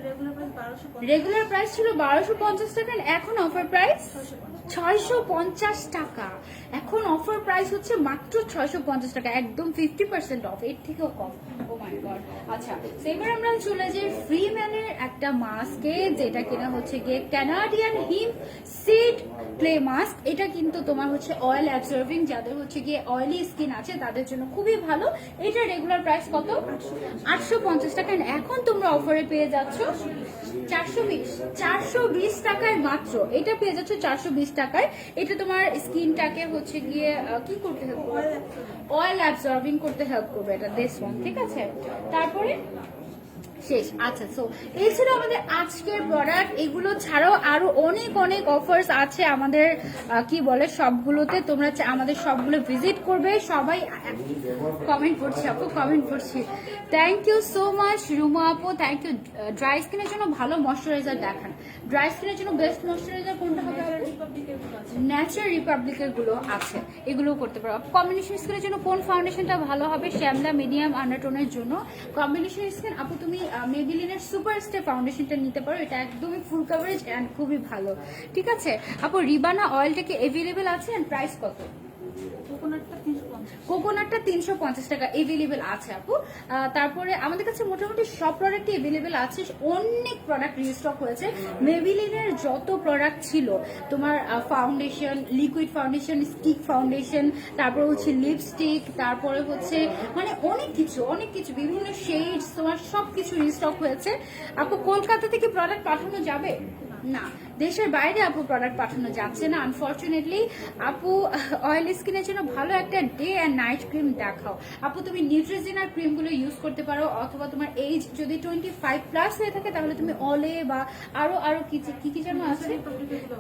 রেগুলার প্রাইস 1250, রেগুলার প্রাইস ছিল 1250 টাকা, এখন অফার প্রাইস 650 টাকা। এখন অফার প্রাইস হচ্ছে মাত্র 650 টাকা, একদম 50% অফ, এর থেকেও কম। ও মাই গড। আচ্ছা, এবার আমরা চলে যাই ফ্রি ম্যানের একটা মাস্কে, যেটা কিনা হচ্ছে গিয়ে কানাডিয়ান হিম সিড ক্লে মাস্ক। এটা কিন্তু তোমার হচ্ছে অয়েল অ্যাবজর্ভিং, যাদের হচ্ছে গিয়ে অয়েলি স্কিন আছে তাদের জন্য খুবই ভালো। এটা রেগুলার প্রাইস কত? 850 টাকা। এখন তোমরা অফারে পেয়ে যাচ্ছ 420 টাকায় মাত্র। এটা পেয়ে যাচ্ছ 420 টাকায়। এটা তোমার স্কিনটাকে হচ্ছে গিয়ে কি করতে হেল্প করবে? অয়েল অ্যাবজর্বিং করতে হেল্প করবে এটা, দিস ওয়ান। ঠিক আছে, তারপরে শেষ। আচ্ছা, সো এই ছিল আমাদের আজকের প্রোডাক্ট। এগুলো ছাড়াও আরো অনেক অনেক অফার্স আছে আমাদের কি বলে সবগুলোতে। তোমরা আমাদের সবগুলো ভিজিট করবে। সবাই কমেন্ট করছি আপু, কমেন্ট করছি। Thank you so much Ruma আপু, থ্যাংক ইউ। ড্রাই স্কিনের জন্য ভালো ময়শ্চারাইজার দেখান। ড্রাই স্কিনের জন্য বেস্ট ময়শ্চারাইজার কোনটা হবে? ন্যাচারাল রিপাবলিকের গুলো আছে, এগুলো করতে পারো। কম্বিনেশন স্কিনের জন্য কোন ফাউন্ডেশনটা ভালো হবে? শ্যামলা মিডিয়াম আন্ডারটোনের জন্য কম্বিনেশন স্কিন আপু তুমি মেবিলিনের সুপার স্টে ফাউন্ডেশনটা নিতে পারো। এটা একদমই ফুল কভারেজ এন্ড খুবই ভালো। ঠিক আছে আপু, রিবানা অয়েলটা কি এভেলেবেল আছে এন্ড প্রাইস কত? কোকোনাটটা 350 টাকা এভেলেবেল আছে আপু। তারপরে আমাদের কাছে মোটামুটি সব প্রোডাক্টই এভেলেবেল আছে। অনেক প্রোডাক্ট রিস্টক হয়েছে। মেবিলিনের যত প্রোডাক্ট ছিল তোমার foundation, liquid foundation, stick foundation, তারপরে হচ্ছে লিপস্টিক, তারপরে হচ্ছে মানে অনেক কিছু বিভিন্ন শেডস তোমার সবকিছু রিস্টক হয়েছে আপু। কলকাতা থেকে প্রোডাক্ট পাঠানো যাবে না, দেশের বাইরে আপু প্রোডাক্ট পাঠানো যাচ্ছে না আনফরচুনেটলি। আপু অয়েল স্কিনের জন্য ভালো একটা ডে অ্যান্ড নাইট ক্রিম দেখাও আপু। তুমি নিউট্রিজিনার ক্রিমগুলো ইউজ করতে পারো, অথবা তোমার এজ যদি 25+ হয়ে থাকে তাহলে তুমি অলে বা আরো কি যেন আছে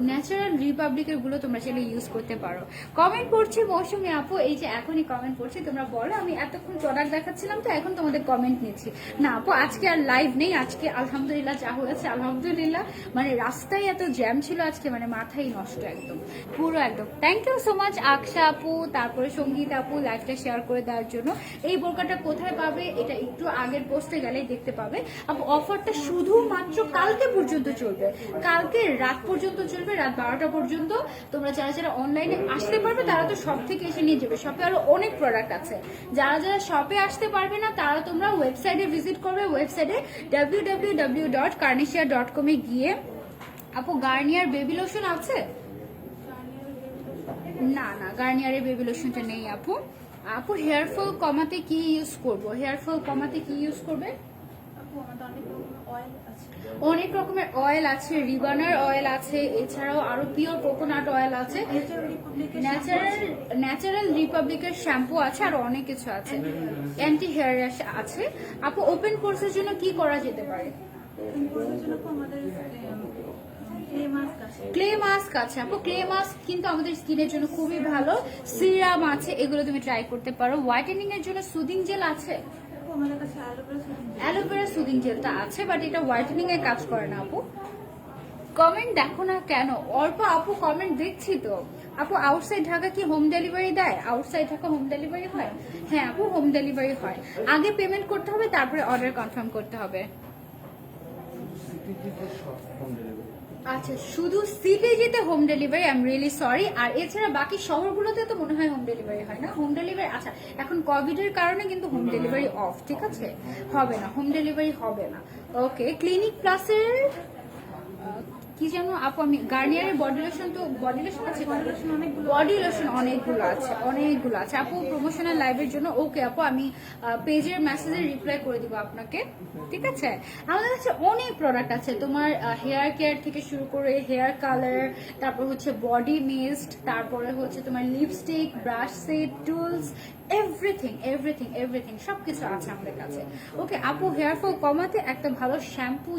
ন্যাচারাল রিপাবলিকের গুলো তোমরা চাইলে ইউজ করতে পারো। কমেন্ট করছি মৌসুমি আপু, এই যে এখনই কমেন্ট করছি। তোমরা বলো, আমি এতক্ষণ প্রোডাক্ট দেখাচ্ছিলাম তো এখন তোমাদের কমেন্ট নিচ্ছি না আপু। আজকে আর লাইভ নেই, আজকে আলহামদুলিল্লাহ যা হয়েছে আলহামদুলিল্লাহ। মানে রাস্তায় এত জ্যাম ছিল আজকে, মানে মাথাই নষ্ট একদম পুরো একদম। Thank you so much Aksha আপু, তারপরে সঙ্গীত আপু লাইভটা শেয়ার করে দেওয়ার জন্য। এই বোরকাটা কোথায় পাবে? এটা একটু আগের পোস্টে গেলেই দেখতে পাবে আপু। অফারটা শুধুমাত্র কালকে পর্যন্ত চলবে, কালকে রাত পর্যন্ত চলবে, রাত 12টা পর্যন্ত। তোমরা যারা অনলাইনে আসতে পারবে তারা তো শপ থেকে এসে নিয়ে যাবে। শপে আরো অনেক প্রোডাক্ট আছে। যারা শপে আসতে পারবে না তারা তোমরা ওয়েবসাইটে ভিজিট করবে। ওয়েবসাইটে www.carnisia.com এ গিয়ে আপু গার্নিয়ার বেবি লোশন আছে? না, গার্নিয়ারের বেবি লোশনটা নেই আপু। আপু হেয়ার ফল কমাতে কি ইউজ করব? হেয়ার ফল কমাতে কি ইউজ করবে? অনেক রকমের অয়েল আছে, রিবানার অয়েল আছে, এছাড়াও আরো পিওর কোকোনাট অয়েল আছে, ন্যাচারাল রিপাবলিকের শ্যাম্পু আছে, আর অনেক কিছু আছে, অ্যান্টি হেয়ার র্যাশ আছে। আপু ওপেন কোর্সের জন্য কি করা যেতে পারে? ক্লে মাস্ক আছে আপু। ক্লে মাস্ক কিন্তু আমাদের স্কিনের জন্য খুবই ভালো। সিরাম আছে, এগুলো তুমি ট্রাই করতে পারো। হোয়াইটেনিং এর জন্য সুদিং জেল আছে? অ্যালোভেরা সুদিং জেলটা আছে, বাট এটা হোয়াইটেনিং এর কাজ করে না আপু। কমেন্ট দেখো না কেন? অল্প আপু কমেন্ট দেখছি তো আপু। আউটসাইড ঢাকা কি হোম ডেলিভারি দেয়? আউটসাইড ঢাকা হোম ডেলিভারি হয়? হ্যাঁ আপু, হোম ডেলিভারি হয়। আগে পেমেন্ট করতে হবে, তারপরে অর্ডার কনফার্ম করতে হবে। আচ্ছা, শুধু সিটে যেতে home delivery, I am really sorry. আর এছাড়া বাকি শহরগুলোতে তো মনে হয় হোম ডেলিভারি হয় না। হোম ডেলিভারি আচ্ছা, এখন কোভিড এর কারণে কিন্তু হোম ডেলিভারি অফ, ঠিক আছে, হবে না, হোম ডেলিভারি হবে না। ওকে, ক্লিনিক প্লাসের কি যেন আপু, আমি গার্নিয়ারের বডি লোশন, তো বডি লোশন আছে, বডি লোশন অনেকগুলো আছে আপু প্রমোশনাল লাইভের জন্য। ওকে আপু, আমি পেজের মেসেজে রিপ্লাই করে দিব আপনাকে, ঠিক আছে। আমাদের কাছে অনেক প্রোডাক্ট আছে তোমার, হেয়ার কেয়ার থেকে শুরু করে হেয়ার কালার, তারপর হচ্ছে বডি মিস্ট, তারপরে হচ্ছে তোমার lipstick, brush set, tools, everything সবকিছু আছে আমাদের কাছে। ওকে আপু, হেয়ার ফল কমাতে একটা ভালো শ্যাম্পু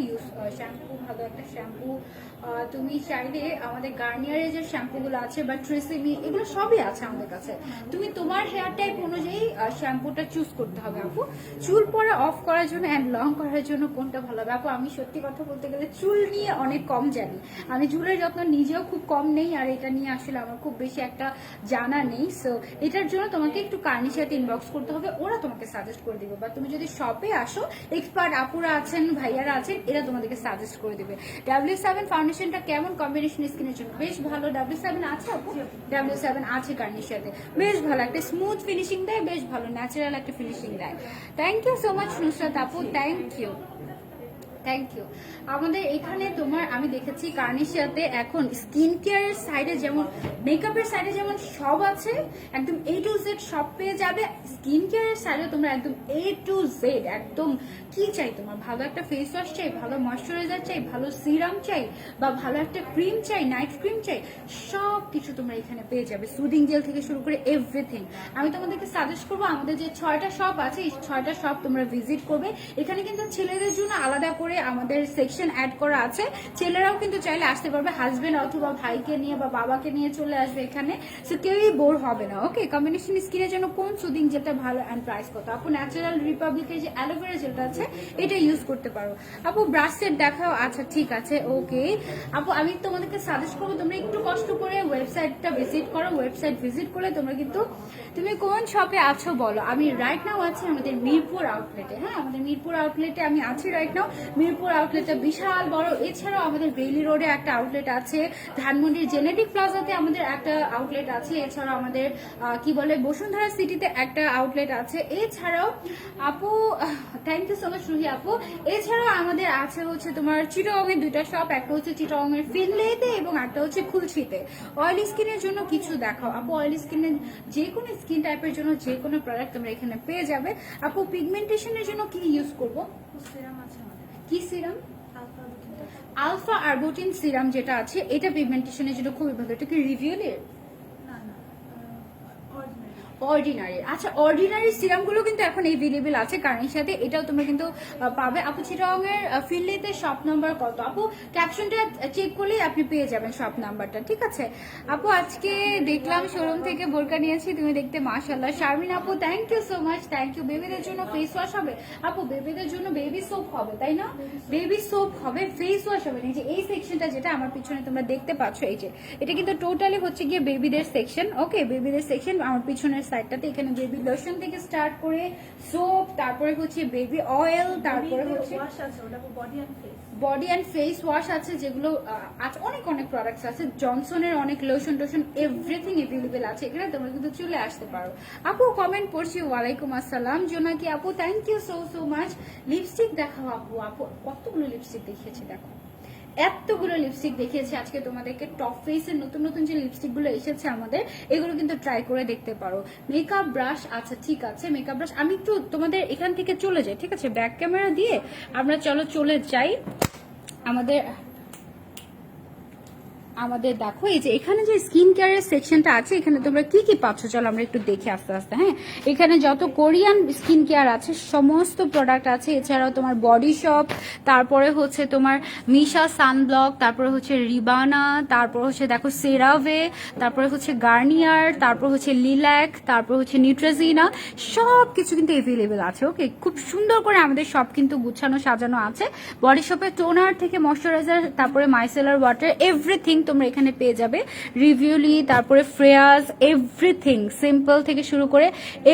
ভালো একটা শ্যাম্পু তুমি চাইলে আমাদের গার্নিয়ারের যে শ্যাম্পুগুলো আছে বা ট্রেসিমি এগুলো সবই আছে আমাদের কাছে। তুমি তোমার হেয়ার টাইপ অনুযায়ী শ্যাম্পুটা চুজ করতে হবে আপু। চুল পড়া অফ করার জন্য অ্যান্ড লং করার জন্য কোনটা ভালো হবে আপু? আমি সত্যি কথা বলতে গেলে চুল নিয়ে অনেক কম জানি, আমি চুলের যত্ন নিজেও খুব কম নেই, আর এটা নিয়ে আসলে আমার খুব বেশি একটা জানা নেই। সো এটার জন্য তোমাকে একটু কার্নির সাথে ইনবক্স করতে হবে, ওরা তোমাকে সাজেস্ট করে দিবে। বা তুমি যদি শপে আসো, এক্সপার্ট আপুরা আছেন, ভাইয়ারা আছেন, এরা তোমাদেরকে সাজেস্ট করে দিবে। W7 ফাউন্ডেশনটা কেমন কম্বিনেশন স্কিনের জন্য? বেশ ভালো। W7 আছে আপু? W7 আছে কার্নির সাথে, বেশ ভালো একটা স্মুথ ফিনিশিং দেয়, বেশ ভালো ন্যাচারাল একটা ফিনিশিং দেয়। Thank you so much Nusrat আপু, থ্যাংক ইউ। Thank you. আমাদের এখানে তোমার আমি দেখেছি কার্নিশিয়াতে এখন স্কিন কেয়ারের সাইডে যেমন মেকআপের সাইডে যেমন সব আছে, একদম A to Z সব পেয়ে যাবে। স্কিন কেয়ারের সাইডে তোমরা একদম A to Z একদম কি চাই তোমার, ভালো একটা ফেস ওয়াশ চাই, ভালো ময়শ্চারাইজার চাই, ভালো সিরাম চাই, বা ভালো একটা ক্রিম চাই, নাইট ক্রিম চাই, সব কিছু তোমরা এখানে পেয়ে যাবে, সুদিং জেল থেকে শুরু করে এভরিথিং। আমি তোমাদেরকে সাজেস্ট করবো আমাদের যে 6টা শপ আছে, এই 6টা শপ তোমরা ভিজিট করবে। এখানে কিন্তু ছেলেদের জন্য আলাদা করে আমাদের সেকশন অ্যাড করা আছে, ছেলেরাও কিন্তু চাইলে আসতে পারবে, হাজবেন্ড অথবা ভাইকে নিয়ে বা বাবাকে নিয়ে চলে আসবে এখানে, সো কেউই বোর হবে না। ওকে, কম্বিনেশন স্কিনের জন্য কোন সুদিং জেলটা ভালো অ্যান্ড প্রাইস কত? আপু ন্যাচারাল রিপাবলিকের যে অ্যালোভেরা জেলটা আছে এটা ইউজ করতে পারো। আপু ব্রাশ সেট দেখাও, আচ্ছা ঠিক আছে ওকে। আপু আমি তোমাদেরকে সাজেস্ট করবো তোমরা একটু কষ্ট করে ওয়েবসাইটটা ভিজিট করো, ওয়েবসাইট ভিজিট করলে তোমরা কিন্তু, তুমি কোন শপে আছো বলো? আমি রাইট নাও আছি আমাদের মিরপুর আউটলেটে। হ্যাঁ, আমাদের মিরপুর আউটলেটে আমি আছি রাইট নাও। মিরপুর আউটলেটটা বিশাল বড়, এছাড়াও আমাদের বেইলি রোডে একটা আউটলেট আছে, ধানমন্ডির জেনেটিক প্লাজাতে আমাদের একটা আউটলেট আছে, এছাড়াও আমাদের কি বলে বসুন্ধরা সিটিতে একটা আউটলেট আছে। এছাড়াও আপু thank you so much Ruhi আপু। এছাড়াও আমাদের আছে হচ্ছে তোমার চিটাগং এর 2টা শপ, একটা হচ্ছে চিটাগং এর ফিনলেতে এবং একটা হচ্ছে খুলশিতে। অয়েলি স্কিনের জন্য কিছু দেখাও আপু। অয়েলি স্কিনের যে কোনো স্কিন টাইপের জন্য যে কোনো প্রোডাক্ট তোমরা এখানে পেয়ে যাবে। আপু পিগমেন্টেশনের জন্য কি ইউজ করবো? সিরাম আছে আমাদের, কি সিরাম? আলফা রুটিনটা। আলফা আরবুটিন সিরাম যেটা আছে এটা পিগমেন্টেশনের জন্য খুবই ভালো। এটা কি রিভিউলের? না না, অরিজিনাল। অর্ডিনারি। আচ্ছা, অর্ডিনারি সিরামগুলো কিন্তু এখন এভেলেবেল আছে কারণের সাথে, এটাও তোমরা কিন্তু পাবে। আপু চিটাগং এর ফিল্ডেতে শপ নাম্বার কত? আপু ক্যাপশনটা চেক করলেই আপনি পেয়ে যাবেন শপ নাম্বারটা, ঠিক আছে? আপু আজকে দেখলাম শোরুম থেকে বোরকা নিয়েছি, তুমি দেখতে মাশাআল্লাহ। শারমিন আপু thank you so much, thank you. বেবিদের জন্য ফেস ওয়াশ হবে আপু? বেবিদের জন্য বেবি সোপ হবে, তাই না? বেবি সোপ হবে, ফেস ওয়াশ হবে না। এই যে এই সেকশনটা যেটা আমার পিছনে তোমরা দেখতে পাচ্ছ, এই যে এটা কিন্তু টোটালি হচ্ছে গিয়ে বেবিদের সেকশন। ওকে, বেবিদের সেকশন। আমার পিছনের সাইডটাতে এখানে বেবি লোশন থেকে স্টার্ট করে সোপ, তারপরে হচ্ছে বেবি অয়েল, তারপরে হচ্ছে ওয়াশ আছে, ওটা body and face. Body and face wash আছে, যেগুলো আছে অনেক অনেক প্রোডাক্টস আছে, জনসনের অনেক লোশন টোশন এভরিথিং এভেলেবেল আছে এখানে, তোমরা কিন্তু চলে আসতে পারো। আপু কমেন্ট করছি, ওয়ালাইকুম আসসালাম জোনাকি আপু, thank you so so much. Lipstick দেখাও আপু। আপু কতগুলো লিপস্টিক দেখিয়েছি দেখো, এতগুলো লিপস্টিক দেখিয়েছি আজকে তোমাদেরকে। টপ ফেসের নতুন নতুন যে লিপস্টিক গুলো এসেছে আমাদের, এগুলো কিন্তু ট্রাই করে দেখতে পারো। মেকআপ ব্রাশ, আচ্ছা ঠিক আছে মেকআপ ব্রাশ। আমি একটু তোমাদের এখান থেকে চলে যাই, ঠিক আছে? ব্যাক ক্যামেরা দিয়ে আমরা চলে যাই আমাদের দেখো এই যে এখানে যে স্কিন কেয়ারের সেকশনটা আছে, এখানে তোমরা কি কি পাচ্ছ চলো আমরা একটু দেখি আস্তে আস্তে। হ্যাঁ, এখানে যত কোরিয়ান স্কিন কেয়ার আছে সমস্ত প্রোডাক্ট আছে, এছাড়াও তোমার বডি শপ, তারপরে হচ্ছে তোমার মিশা সানব্লক, তারপরে হচ্ছে রিবানা, তারপর হচ্ছে দেখো সেরাভে, তারপরে হচ্ছে গার্নিয়ার, তারপর হচ্ছে লিল্যাক, তারপর হচ্ছে নিউট্রেজিনা, সব কিছু কিন্তু এভেলেবেল আছে। ওকে, খুব সুন্দর করে আমাদের সব কিন্তু গুছানো সাজানো আছে। বডি শপে টোনার থেকে ময়শ্চারাইজার, তারপরে মাইসেলার ওয়াটার, এভরিথিং তোমরা এখানে পেয়ে যাবে। রিভিউলি, তারপরে ফ্রেয়াজ, এভরিথিং সিম্পল থেকে শুরু করে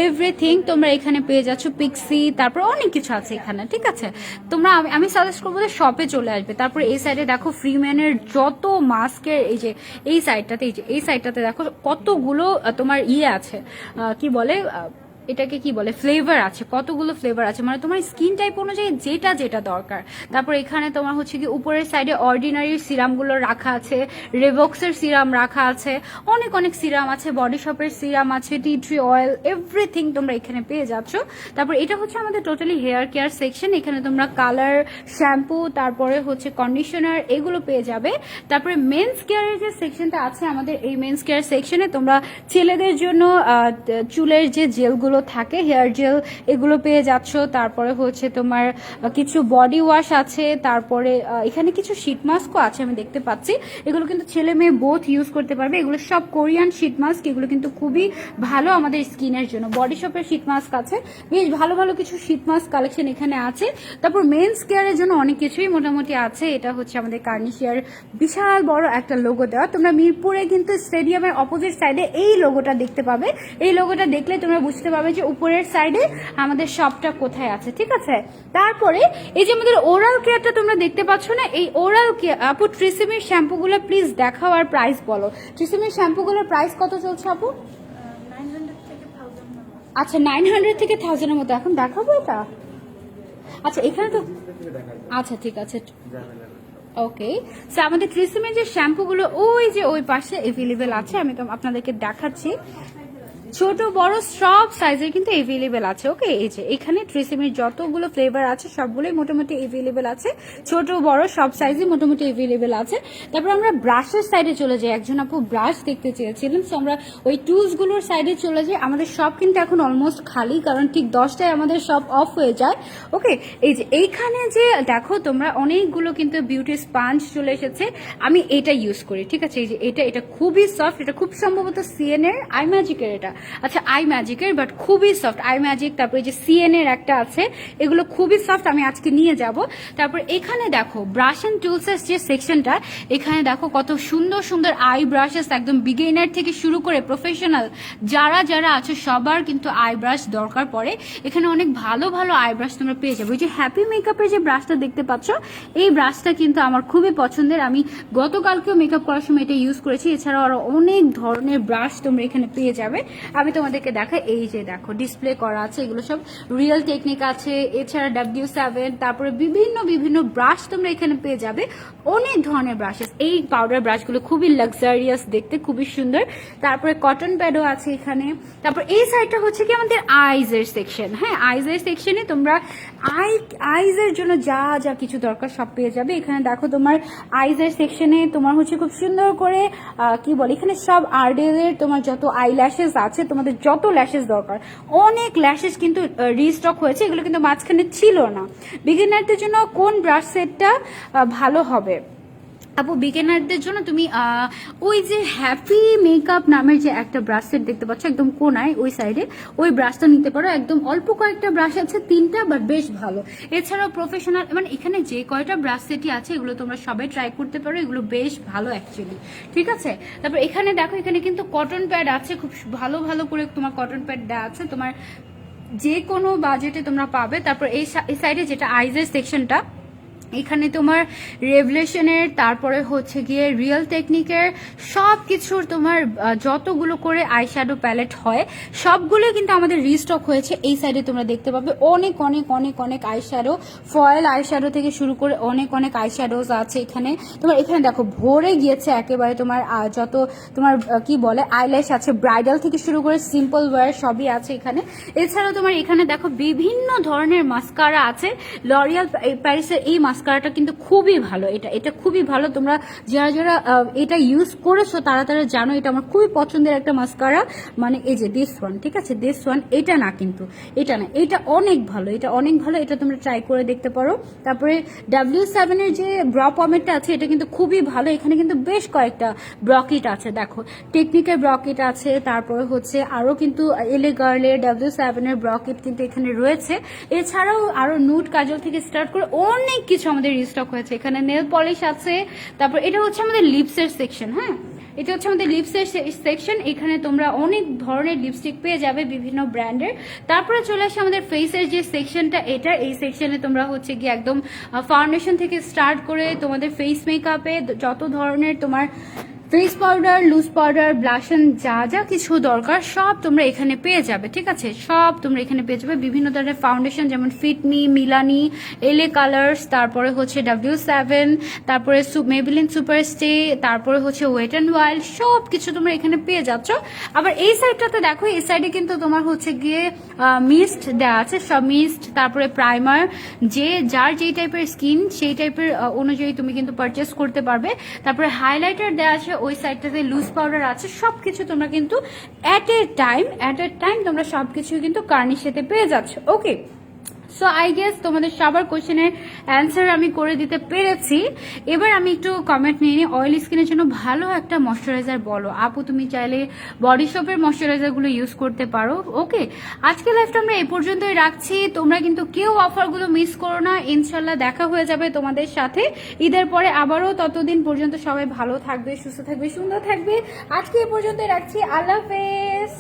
এভরিথিং তোমরা এখানে পেয়ে যাচ্ছ। পিক্সি, তারপর অনেক কিছু আছে এখানে, ঠিক আছে? তোমরা আমি সাজেস্ট করবো যে শপে চলে আসবে। তারপরে এই সাইডে দেখো ফ্রিম্যানের যত মাস্কের, এই যে এই সাইডটাতে, এই সাইডটাতে দেখো কতগুলো তোমার আছে, কি বলে এটাকে, কি বলে, ফ্লেভার আছে, কতগুলো ফ্লেভার আছে, মানে তোমার স্কিন টাইপ অনুযায়ী যেটা যেটা দরকার। তারপর এখানে তোমার হচ্ছে কি উপরের সাইডে অর্ডিনারি সিরামগুলো রাখা আছে, রেভক্সের সিরাম রাখা আছে, অনেক অনেক সিরাম আছে, বডি শপের সিরাম আছে, টি ট্রি অয়েল, এভরিথিং তোমরা এখানে পেয়ে যাচ্ছ। তারপর এটা হচ্ছে আমাদের টোটালি হেয়ার কেয়ার সেকশন, এখানে তোমরা কালার, শ্যাম্পু, তারপরে হচ্ছে কন্ডিশনার, এগুলো পেয়ে যাবে। তারপরে মেন্স কেয়ারের যে সেকশনটা আছে আমাদের, এই মেন্স কেয়ার সেকশনে তোমরা ছেলেদের জন্য চুলের যে জেলগুলো যেগুলো থাকে হেয়ার জেল এগুলো পেয়ে যাচ্ছ। তারপরে হচ্ছে তোমার কিছু বডি ওয়াশ আছে, তারপরে এখানে কিছু শীট মাস্কও আছে আমি দেখতে পাচ্ছি। এগুলো কিন্তু ছেলে মেয়ে বোথ ইউজ করতে পারবে। এগুলো সব কোরিয়ান শীট মাস্ক, এগুলো কিন্তু খুবই ভালো আমাদের স্কিনের জন্য। বডি শপের শীট মাস্ক আছে, বেশ ভালো ভালো কিছু শীট মাস্ক কালেকশন এখানে আছে। তারপর মেন্স কেয়ারের জন্য অনেক কিছুই মোটামুটি আছে। এটা হচ্ছে আমাদের কার্নিশিয়ার বিশাল বড় একটা লোগো দেওয়া। তোমরা মিরপুরে কিন্তু স্টেডিয়ামের অপোজিট সাইডে এই লোগোটা দেখতে পাবে। এই লোগোটা দেখলে তোমরা বুঝতে পারবে যে উপরের সাইডে আমাদের শপটা কোথায় আছে, ঠিক আছে। তারপরে এই যে আমাদের ওরাল কেয়ারটা তোমরা দেখতে পাচ্ছ না, এই ওরাল কেয়ার আপু ট্রিসেমির শ্যাম্পুগুলো প্লিজ দেখাও আর প্রাইস বলো। ট্রিসেমির শ্যাম্পুগুলোর প্রাইস কত চলছে আপু? 900 থেকে 1000 আচ্ছা 900 থেকে 1000-এর মতো। এখন দেখাবো এটা? আচ্ছা এখানে তো আচ্ছা ঠিক আছে ওকে। সো আমাদের ট্রিসেমের যে শ্যাম্পুগুলো ওই যে ওই পাশে অ্যাভেলেবেল আছে, আমি তো আপনাদেরকে দেখাচ্ছি। ছোট বড় সব সাইজের কিন্তু অ্যাভেলেবেল আছে। ওকে, এই যে এখানে ট্রিসেমের যতগুলো ফ্লেভার আছে সবগুলোই মোটামুটি অ্যাভেলেবেল আছে। ছোট বড় সব সাইজই মোটামুটি অ্যাভেলেবেল আছে। তারপর আমরা ব্রাশের সাইডে চলে যাই। একজন আপু ব্রাশ দেখতে চেয়েছিলেন, সো আমরা ওই টুলসগুলোর সাইডে চলে যাই। আমাদের সব কিন্তু এখন অলমোস্ট খালি, কারণ ঠিক 10টায় আমাদের সব অফ হয়ে যায়। ওকে, এই যে এইখানে যে দেখো তোমরা অনেকগুলো কিন্তু বিউটি স্পাঞ্জ চলে এসেছে। আমি এটা ইউজ করি, ঠিক আছে। এই যে এটা খুবই সফট, এটা খুব সম্ভবত সিএন এর আই ম্যাজিকের, এটা আচ্ছা আই ম্যাজিকের, বাট খুবই সফট। আই ম্যাজিক, তারপরে যে সিএন এর একটা আছে, এগুলো খুবই সফট। আমি আজকে নিয়ে যাব। তারপর এখানে দেখো ব্রাশ এন্ড টুলসের যে সেকশনটা, এখানে দেখো কত সুন্দর সুন্দর আই ব্রাশেস, একদম বিগিনার থেকে শুরু করে প্রফেশনাল যারা যারা আছে সবার কিন্তু আই ব্রাশ দরকার পড়ে। এখানে অনেক ভালো ভালো আই ব্রাশ তোমরা পেয়ে যাবে। ওই যে হ্যাপি মেকআপের যে ব্রাশটা দেখতে পাচ্ছ, এই ব্রাশটা কিন্তু আমার খুবই পছন্দের। আমি গতকালকেও মেকআপ করার সময় এটা ইউজ করেছি। এছাড়াও আরো অনেক ধরনের ব্রাশ তোমরা এখানে পেয়ে যাবে। আমি তোমাদেরকে দেখাই, এই যে দেখো ডিসপ্লে করা আছে, এগুলো সব রিয়েল টেকনিক আছে। এছাড়া W7, তারপরে বিভিন্ন বিভিন্ন ব্রাশ তোমরা এখানে পেয়ে যাবে। অনেক ধরনের ব্রাশেস। এই পাউডার ব্রাশগুলো খুবই লাক্সারিয়াস দেখতে, খুবই সুন্দর। তারপরে কটন প্যাডও আছে এখানে। তারপর এই সাইডটা হচ্ছে কি আমাদের আইজের সেকশন। হ্যাঁ, আইজের সেকশনে তোমরা আইজের জন্য যা যা কিছু দরকার সব পেয়ে যাবে। এখানে দেখো তোমার আইজের সেকশনে তোমার হচ্ছে খুব সুন্দর করে কি বলে, এখানে সব আরডেলের তোমার যত আই ল্যাশেস আছে, তোমাদের যত ল্যাশেস দরকার, অনেক ল্যাশেস কিন্তু রিস্টক হয়েছে। এগুলো কিন্তু মাঝখানে ছিল না। বিগিনারদের জন্য কোন ব্রাশ সেটটা ভালো হবে আপু? বিগিনারদের জন্য তুমি ওই যে হ্যাপি মেকআপ নামের যে একটা ব্রাশ সেট দেখতে পাচ্ছ একদম কোনায় ওই সাইডে, ওই ব্রাশটা নিতে পারো। একদম অল্প কয়েকটা ব্রাশ আছে, 3টা, বাট বেশ ভালো। এছাড়াও প্রফেশনাল মানে এখানে যে কয়টা ব্রাশ সেটই আছে এগুলো তোমরা সবাই ট্রাই করতে পারো। এগুলো বেশ ভালো অ্যাকচুয়ালি, ঠিক আছে। তারপর এখানে দেখো, এখানে কিন্তু কটন প্যাড আছে, খুব ভালো ভালো করে তোমার কটন প্যাড দেওয়া আছে, তোমার যে কোনো বাজেটে তোমরা পাবে। তারপর এই সাইডে যেটা আইজের সেকশনটা, এখানে তোমার রেভলিউশনের, তারপরে হচ্ছে গিয়ে রিয়েল টেকনিকের সব কিছুর তোমার যতগুলো করে আইশ্যাডো প্যালেট হয় সবগুলো কিন্তু আমাদের রিস্টক হয়েছে। এই সাইডে তোমরা দেখতে পাবে অনেক অনেক অনেক অনেক আইশ্যাডো, ফয়েল আইশ্যাডো থেকে শুরু করে অনেক অনেক আইশ্যাডোজ আছে এখানে। তোমার এখানে দেখো ভরে গিয়েছে একেবারে তোমার যত তোমার কি বলে আইল্যাশ আছে, ব্রাইডাল থেকে শুরু করে সিম্পল ওয়্যার সবই আছে এখানে। এছাড়াও তোমার এখানে দেখো বিভিন্ন ধরনের মাস্কারা আছে। লরিয়াল প্যারিসের এই মাস্কারাটা কিন্তু খুবই ভালো। এটা খুবই ভালো। তোমরা যারা যারা এটা ইউজ করেছো তারা তারা জানো এটা আমার খুবই পছন্দের একটা মাস্কারা। মানে এই যে দিস ওয়ান, ঠিক আছে, দিস ওয়ান, এটা না কিন্তু, এটা না, এটা অনেক ভালো, এটা অনেক ভালো। এটা তোমরা ট্রাই করে দেখতে পারো। তারপরে W7 এর যে ব্র পমেটটা আছে এটা কিন্তু খুবই ভালো। এখানে কিন্তু বেশ কয়েকটা ব্রকিট আছে, দেখো টেকনিকের ব্রকিট আছে, তারপরে হচ্ছে আরো কিন্তু এলে গার্লের W7 এর ব্রকিট কিন্তু এখানে রয়েছে। এছাড়াও আরো নুট কাজল থেকে স্টার্ট করে অনেক কিছু আমাদের রিস্টক হয়েছে। এখানে নেল পলিশ আছে। তারপর এটা হচ্ছে আমাদের লিপসের সেকশন। হ্যাঁ, এটা হচ্ছে আমাদের লিপসের সেকশন। এখানে তোমরা অনেক ধরনের লিপস্টিক পেয়ে যাবে বিভিন্ন ব্র্যান্ডের। তারপরে চলে আসে আমাদের ফেসের যে সেকশনটা, এটা এই সেকশনে তোমরা হচ্ছে গিয়ে একদম ফাউন্ডেশন থেকে স্টার্ট করে তোমাদের ফেস মেকআপে যত ধরনের তোমার face powder, loose powder, blush on যা যা কিছু দরকার সব তোমরা এখানে পেয়ে যাবে, ঠিক আছে। সব তোমরা এখানে পেয়ে যাবে। বিভিন্ন ধরনের ফাউন্ডেশন যেমন ফিটমি, মিলানি, এলএ কালার্স, তারপরে হচ্ছে W7, তারপরে মেবিলিন সুপারস্টে, তারপরে হচ্ছে ওয়েট অ্যান্ড ওয়াইল্ড, সব কিছু তোমরা এখানে পেয়ে যাচ্ছ। আবার এই সাইডটাতে দেখো, এই সাইডে কিন্তু তোমার হচ্ছে গিয়ে মিস্ট দেওয়া আছে, সব মিস্ট, তারপরে প্রাইমার, যে যার যেই টাইপের স্কিন সেই টাইপের অনুযায়ী তুমি কিন্তু পারচেস করতে পারবে। তারপরে হাইলাইটার দেওয়া আছে ওই সাইডটাতে লুজ পাউডার আছে, সব কিছু তোমরা কিন্তু অ্যাট এ টাইম তোমরা সব কিছু কিন্তু কার্নিশেতে পেয়ে যাচ্ছ। ওকে, সো আই গেস তোমাদের সবার কোশ্চেনের অ্যান্সার আমি করে দিতে পেরেছি। এবার আমি একটু কমেন্ট নিয়ে নিই, অয়েলি স্কিনের জন্য ভালো একটা ময়শ্চারাইজার বলো আপু। তুমি চাইলে বডি শপের ময়শ্চারাইজারগুলো ইউজ করতে পারো। ওকে, আজকে লাইফটা আমরা এই পর্যন্তই রাখছি। তোমরা কিন্তু কেউ অফারগুলো মিস করো না, ইনশাল্লাহ দেখা হয়ে যাবে তোমাদের সাথে ঈদের পরে আবারও। ততদিন পর্যন্ত সবাই ভালো থাকবে, সুস্থ থাকবে, সুন্দর থাকবে। আজকে এই পর্যন্তই রাখছি, আল্লাহ হাফেজ।